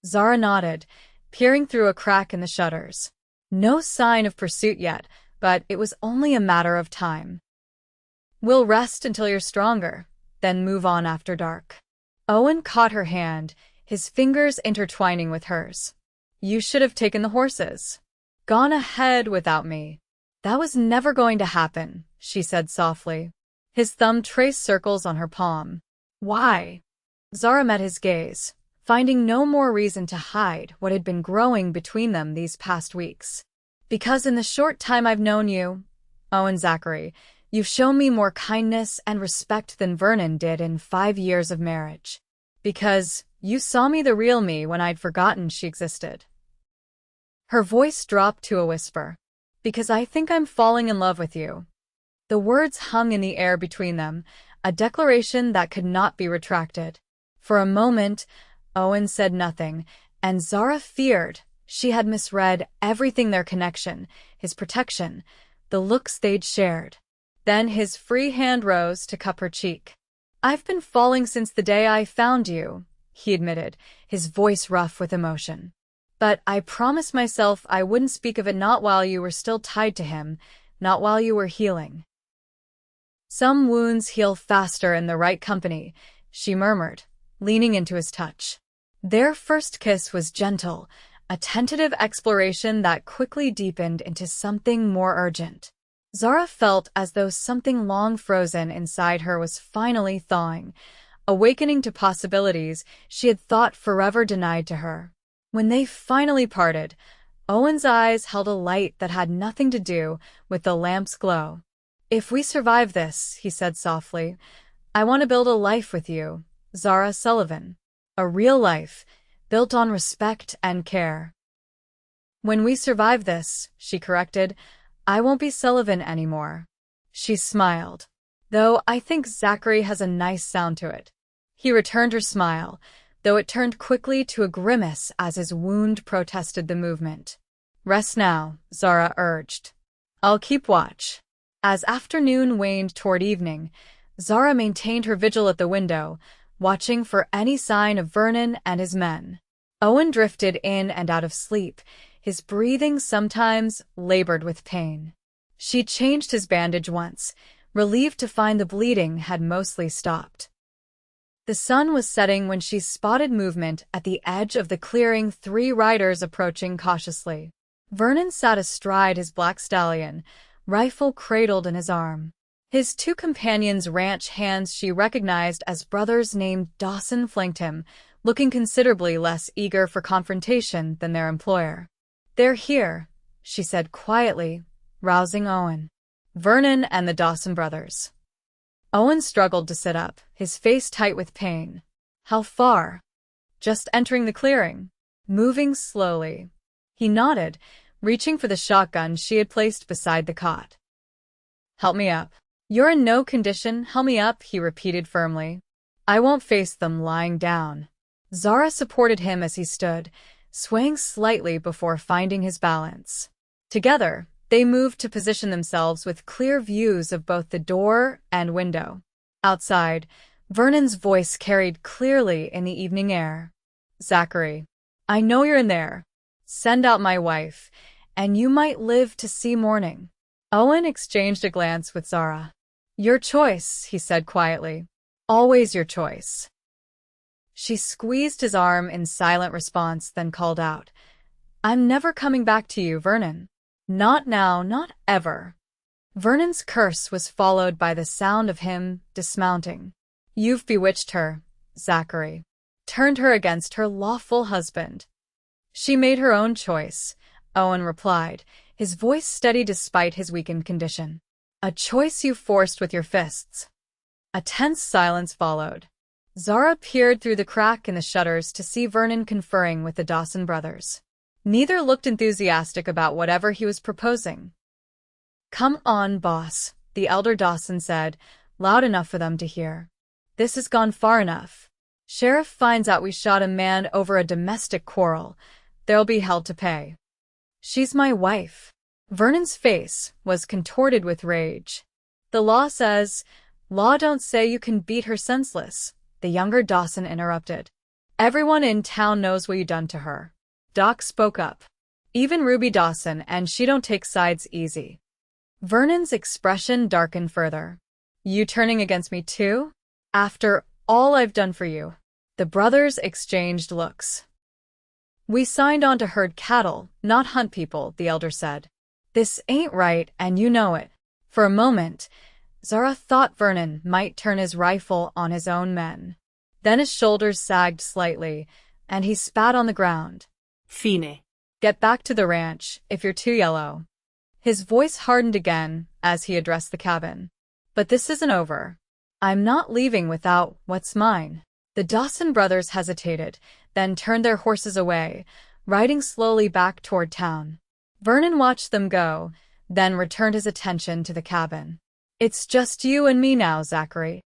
Zara nodded, peering through a crack in the shutters. No sign of pursuit yet, but it was only a matter of time. We'll rest until you're stronger, then move on after dark. Owen caught her hand, his fingers intertwining with hers. You should have taken the horses. Gone ahead without me. That was never going to happen, she said softly. His thumb traced circles on her palm. Why? Zara met his gaze, finding no more reason to hide what had been growing between them these past weeks. Because in the short time I've known you, Owen Zachary, you've shown me more kindness and respect than Vernon did in 5 years of marriage. Because you saw me the real me when I'd forgotten she existed. Her voice dropped to a whisper. Because I think I'm falling in love with you. The words hung in the air between them, a declaration that could not be retracted. For a moment, Owen said nothing, and Zara feared she had misread everything: their connection, his protection, the looks they'd shared. Then his free hand rose to cup her cheek. I've been falling since the day I found you, he admitted, his voice rough with emotion. But I promised myself I wouldn't speak of it, not while you were still tied to him, not while you were healing. Some wounds heal faster in the right company, she murmured, leaning into his touch. Their first kiss was gentle, a tentative exploration that quickly deepened into something more urgent. Zara felt as though something long frozen inside her was finally thawing, awakening to possibilities she had thought forever denied to her. When they finally parted, Owen's eyes held a light that had nothing to do with the lamp's glow. If we survive this, he said softly, I want to build a life with you, Zara Sullivan. A real life, built on respect and care. When we survive this, she corrected, I won't be Sullivan anymore. She smiled. Though I think Zachary has a nice sound to it. He returned her smile, though it turned quickly to a grimace as his wound protested the movement. Rest now, Zara urged. I'll keep watch. As afternoon waned toward evening, Zara maintained her vigil at the window, watching for any sign of Vernon and his men. Owen drifted in and out of sleep, his breathing sometimes labored with pain. She changed his bandage once, relieved to find the bleeding had mostly stopped. The sun was setting when she spotted movement at the edge of the clearing, 3 riders approaching cautiously. Vernon sat astride his black stallion, rifle cradled in his arm. His 2 companions' ranch hands she recognized as brothers named Dawson flanked him, looking considerably less eager for confrontation than their employer. They're here, she said quietly, rousing Owen. Vernon and the Dawson brothers. Owen struggled to sit up, his face tight with pain. How far? Just entering the clearing. Moving slowly. He nodded, reaching for the shotgun she had placed beside the cot. Help me up. You're in no condition, help me up, he repeated firmly. I won't face them lying down. Zara supported him as he stood, swaying slightly before finding his balance. Together, they moved to position themselves with clear views of both the door and window. Outside, Vernon's voice carried clearly in the evening air. Zachary, I know you're in there. Send out my wife, and you might live to see morning. Owen exchanged a glance with Zara. Your choice, he said quietly. Always your choice. She squeezed his arm in silent response, then called out, I'm never coming back to you, Vernon. Not now, not ever. Vernon's curse was followed by the sound of him dismounting. You've bewitched her, Zachary. Turned her against her lawful husband. She made her own choice, Owen replied, his voice steady despite his weakened condition. A choice you forced with your fists. A tense silence followed. Zara peered through the crack in the shutters to see Vernon conferring with the Dawson brothers. Neither looked enthusiastic about whatever he was proposing. Come on, boss, the elder Dawson said, loud enough for them to hear. This has gone far enough. Sheriff finds out we shot a man over a domestic quarrel. There'll be hell to pay. She's my wife. Vernon's face was contorted with rage. The law says, law don't say you can beat her senseless, the younger Dawson interrupted. Everyone in town knows what you done to her. Doc spoke up. Even Ruby Dawson, and she don't take sides easy. Vernon's expression darkened further. You turning against me too? After all I've done for you. The brothers exchanged looks. We signed on to herd cattle, not hunt people, the elder said. This ain't right, and you know it. For a moment, Zara thought Vernon might turn his rifle on his own men. Then his shoulders sagged slightly, and he spat on the ground. Fine. Get back to the ranch, if you're too yellow. His voice hardened again as he addressed the cabin. But this isn't over. I'm not leaving without what's mine. The Dawson brothers hesitated, then turned their horses away, riding slowly back toward town. Vernon watched them go, then returned his attention to the cabin. It's just you and me now, Zachary,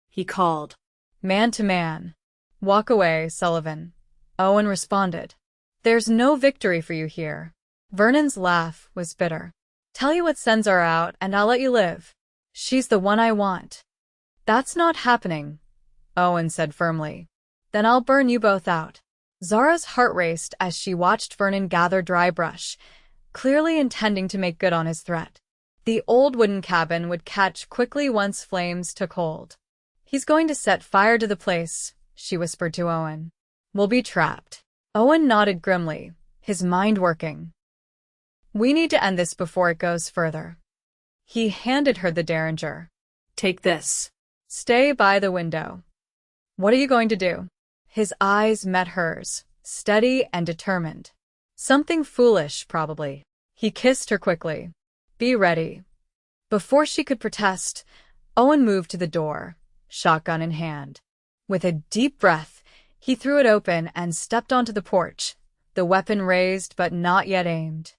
he called. Man to man. Walk away, Sullivan, Owen responded. There's no victory for you here. Vernon's laugh was bitter. Tell you what sends her out, and I'll let you live. She's the one I want. That's not happening, Owen said firmly. Then I'll burn you both out. Zara's heart raced as she watched Vernon gather dry brush, clearly intending to make good on his threat. The old wooden cabin would catch quickly once flames took hold. He's going to set fire to the place, she whispered to Owen. We'll be trapped. Owen nodded grimly, his mind working. We need to end this before it goes further. He handed her the derringer. Take this. Stay by the window. What are you going to do? His eyes met hers, steady and determined. Something foolish, probably. He kissed her quickly. Be ready. Before she could protest, Owen moved to the door, shotgun in hand. With a deep breath, he threw it open and stepped onto the porch, the weapon raised but not yet aimed.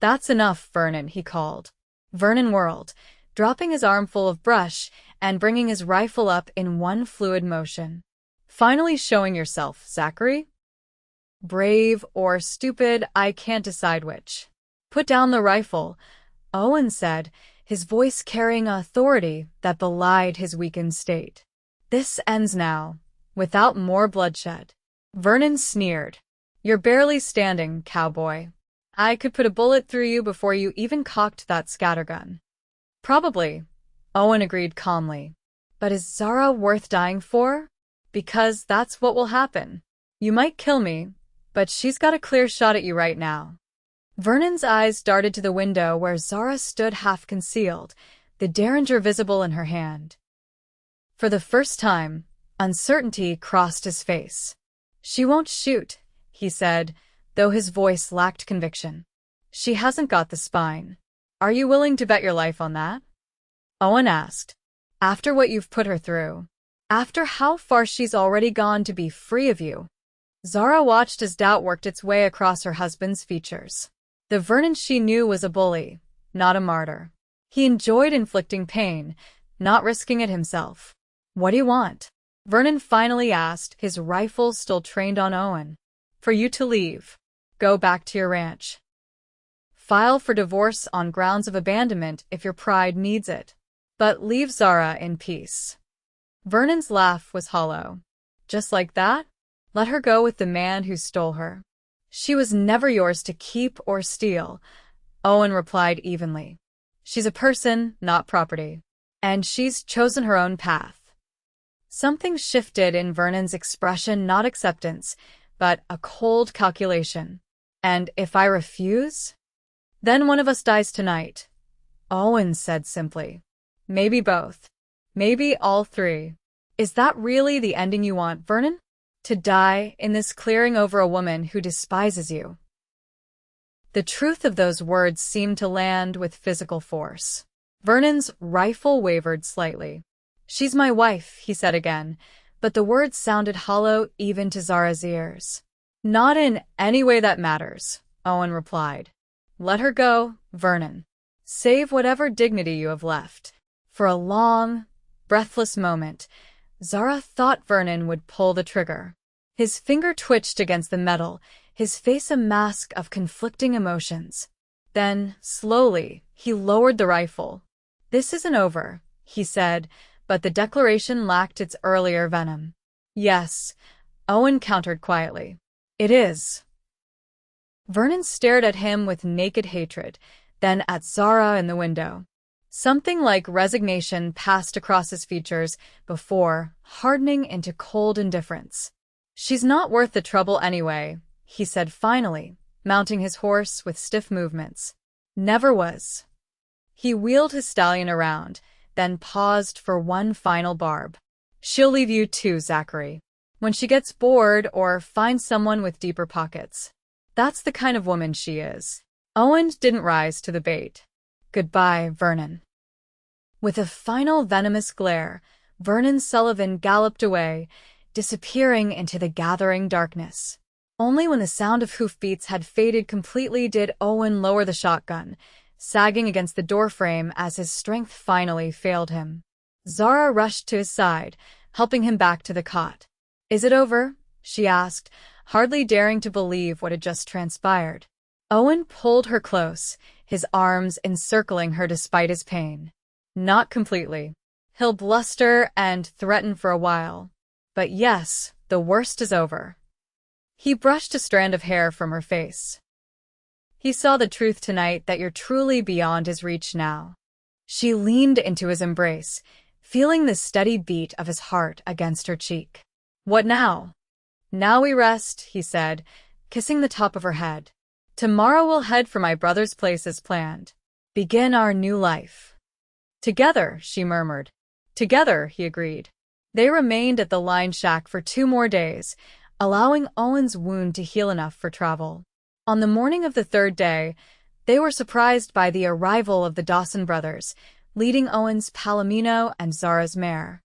That's enough, Vernon, he called. Vernon whirled, dropping his armful of brush and bringing his rifle up in one fluid motion. Finally showing yourself, Zachary? Brave or stupid, I can't decide which. Put down the rifle, Owen said, his voice carrying authority that belied his weakened state. This ends now, without more bloodshed. Vernon sneered. You're barely standing, cowboy. I could put a bullet through you before you even cocked that scattergun. Probably, Owen agreed calmly. But is Zara worth dying for? Because that's what will happen. You might kill me, but she's got a clear shot at you right now. Vernon's eyes darted to the window where Zara stood half-concealed, the derringer visible in her hand. For the first time, uncertainty crossed his face. She won't shoot, he said, though his voice lacked conviction. She hasn't got the spine. Are you willing to bet your life on that? Owen asked. After what you've put her through. After how far she's already gone to be free of you. Zara watched as doubt worked its way across her husband's features. The Vernon she knew was a bully, not a martyr. He enjoyed inflicting pain, not risking it himself. What do you want? Vernon finally asked, his rifle still trained on Owen. For you to leave. Go back to your ranch. File for divorce on grounds of abandonment if your pride needs it. But leave Zara in peace. Vernon's laugh was hollow. Just like that? Let her go with the man who stole her. She was never yours to keep or steal, Owen replied evenly. She's a person, not property. And she's chosen her own path. Something shifted in Vernon's expression, not acceptance, but a cold calculation. And if I refuse? Then one of us dies tonight, Owen said simply. Maybe both. Maybe all three. Is that really the ending you want, Vernon? To die in this clearing over a woman who despises you? The truth of those words seemed to land with physical force. Vernon's rifle wavered slightly. She's my wife, he said again, but the words sounded hollow even to Zara's ears. Not in any way that matters, Owen replied. Let her go, Vernon. Save whatever dignity you have left. For a long, breathless moment, Zara thought Vernon would pull the trigger. His finger twitched against the metal, his face a mask of conflicting emotions. Then, slowly, he lowered the rifle. This isn't over, he said, but the declaration lacked its earlier venom. Yes, Owen countered quietly. It is. Vernon stared at him with naked hatred, then at Zara in the window. Something like resignation passed across his features before hardening into cold indifference. "She's not worth the trouble anyway," he said finally, mounting his horse with stiff movements. "Never was." He wheeled his stallion around, then paused for one final barb. "She'll leave you too, Zachary. When she gets bored or finds someone with deeper pockets. That's the kind of woman she is." Owen didn't rise to the bait. "Goodbye, Vernon." With a final venomous glare, Vernon Sullivan galloped away, disappearing into the gathering darkness. Only when the sound of hoofbeats had faded completely did Owen lower the shotgun, sagging against the doorframe as his strength finally failed him. Zara rushed to his side, helping him back to the cot. "Is it over?" she asked, hardly daring to believe what had just transpired. Owen pulled her close, his arms encircling her despite his pain. "Not completely. He'll bluster and threaten for a while. But yes, the worst is over." He brushed a strand of hair from her face. "He saw the truth tonight that you're truly beyond his reach now." She leaned into his embrace, feeling the steady beat of his heart against her cheek. "What now?" "Now we rest," he said, kissing the top of her head. "Tomorrow we'll head for my brother's place as planned. Begin our new life." "Together," she murmured. "Together," he agreed. They remained at the line shack for 2 more days, allowing Owen's wound to heal enough for travel. On the morning of the 3rd day, they were surprised by the arrival of the Dawson brothers, leading Owen's Palomino and Zara's mare.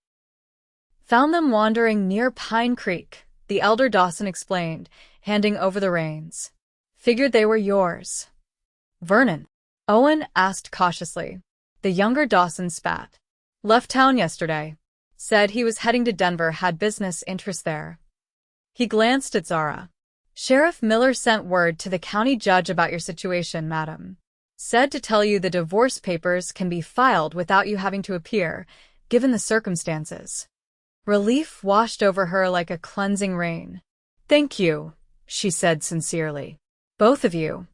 "Found them wandering near Pine Creek," the elder Dawson explained, handing over the reins. "Figured they were yours." "Vernon?" Owen asked cautiously. The younger Dawson spat. "Left town yesterday. Said he was heading to Denver, had business interests there." He glanced at Zara. "Sheriff Miller sent word to the county judge about your situation, madam. Said to tell you the divorce papers can be filed without you having to appear, given the circumstances." Relief washed over her like a cleansing rain. "Thank you," she said sincerely. "Both of you."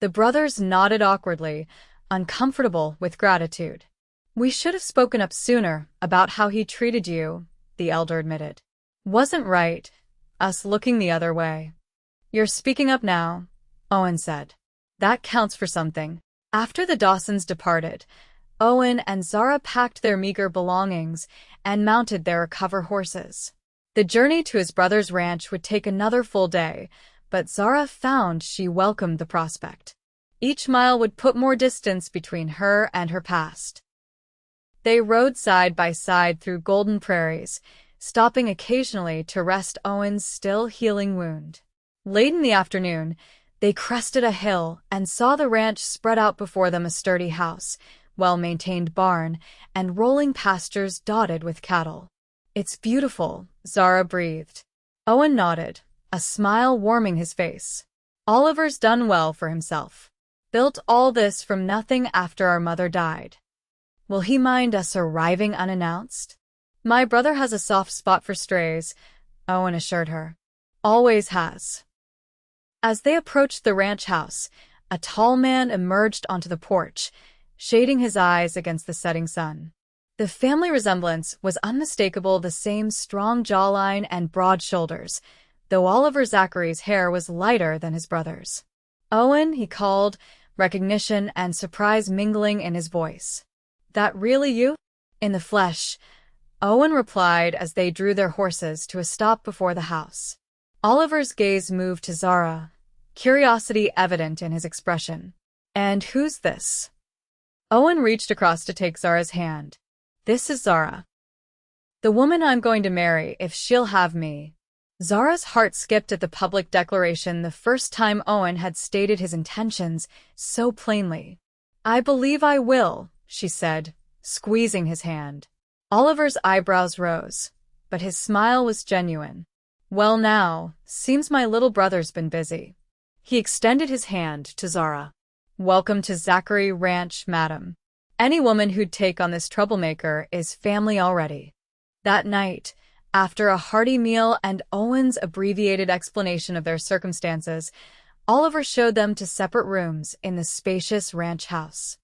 The brothers nodded awkwardly, uncomfortable with gratitude. "We should have spoken up sooner about how he treated you," the elder admitted. "Wasn't right, us looking the other way." "You're speaking up now," Owen said. "That counts for something." After the Dawsons departed, Owen and Zara packed their meager belongings and mounted their recover horses. The journey to his brother's ranch would take another full day, but Zara found she welcomed the prospect. Each mile would put more distance between her and her past. They rode side by side through golden prairies, stopping occasionally to rest Owen's still healing wound. Late in the afternoon, they crested a hill and saw the ranch spread out before them, a sturdy house, well-maintained barn, and rolling pastures dotted with cattle. "It's beautiful," Zara breathed. Owen nodded, a smile warming his face. "Oliver's done well for himself. Built all this from nothing after our mother died. Will he mind us arriving unannounced?" "My brother has a soft spot for strays," Owen assured her. "Always has." As they approached the ranch house, a tall man emerged onto the porch, shading his eyes against the setting sun. The family resemblance was unmistakable, the same strong jawline and broad shoulders, though Oliver Zachary's hair was lighter than his brother's. "Owen," he called, recognition and surprise mingling in his voice. "That really you?" "In the flesh," Owen replied as they drew their horses to a stop before the house. Oliver's gaze moved to Zara, curiosity evident in his expression. "And who's this?" Owen reached across to take Zara's hand. "This is Zara. The woman I'm going to marry, if she'll have me." Zara's heart skipped at the public declaration, the first time Owen had stated his intentions so plainly. "I believe I will," she said, squeezing his hand. Oliver's eyebrows rose, but his smile was genuine. "Well now, seems my little brother's been busy." He extended his hand to Zara. "Welcome to Zachary Ranch, madam. Any woman who'd take on this troublemaker is family already." That night, after a hearty meal and Owen's abbreviated explanation of their circumstances, Oliver showed them to separate rooms in the spacious ranch house.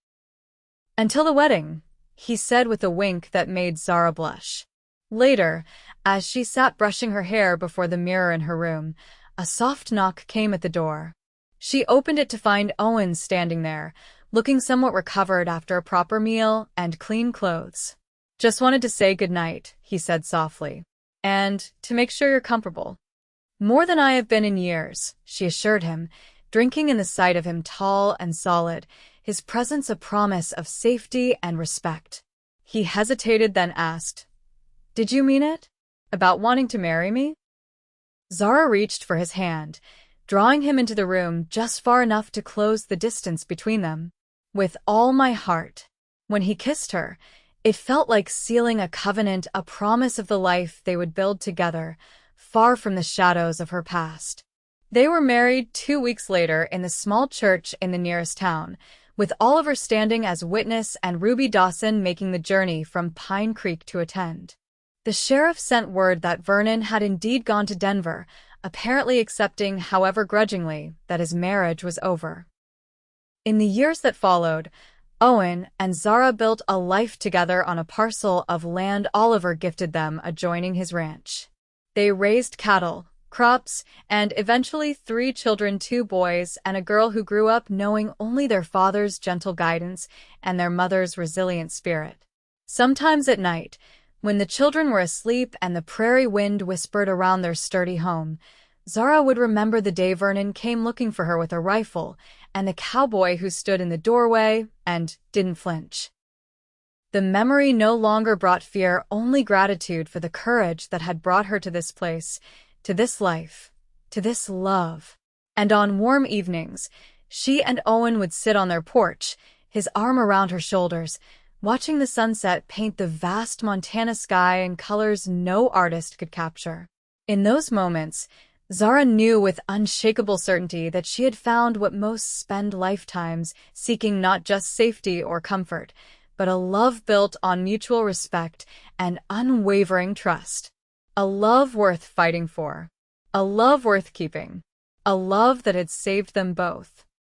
Until the wedding, he said with a wink that made Zara blush. Later, as she sat brushing her hair before the mirror in her room, a soft knock came at the door. She opened it to find Owen standing there, looking somewhat recovered after a proper meal and clean clothes. "Just wanted to say goodnight," he said softly. "And to make sure you're comfortable." "More than I have been in years," she assured him, drinking in the sight of him tall and solid, his presence a promise of safety and respect. He hesitated, then asked, "Did you mean it? About wanting to marry me?" Zara reached for his hand, drawing him into the room just far enough to close the distance between them. "With all my heart." When he kissed her, it felt like sealing a covenant, a promise of the life they would build together, far from the shadows of her past. They were married 2 weeks later in the small church in the nearest town, with Oliver standing as witness and Ruby Dawson making the journey from Pine Creek to attend. The sheriff sent word that Vernon had indeed gone to Denver, apparently accepting, however grudgingly, that his marriage was over. In the years that followed, Owen and Zara built a life together on a parcel of land Oliver gifted them adjoining his ranch. They raised cattle, crops, and eventually 3 children, 2 boys and a girl who grew up knowing only their father's gentle guidance and their mother's resilient spirit. Sometimes at night, when the children were asleep and the prairie wind whispered around their sturdy home, Zara would remember the day Vernon came looking for her with a rifle and the cowboy who stood in the doorway and didn't flinch. The memory no longer brought fear, only gratitude for the courage that had brought her to this place, to this life, to this love. And on warm evenings, she and Owen would sit on their porch, his arm around her shoulders, watching the sunset paint the vast Montana sky in colors no artist could capture. In those moments, Zara knew with unshakable certainty that she had found what most spend lifetimes seeking, not just safety or comfort, but a love built on mutual respect and unwavering trust. A love worth fighting for. A love worth keeping. A love that had saved them both.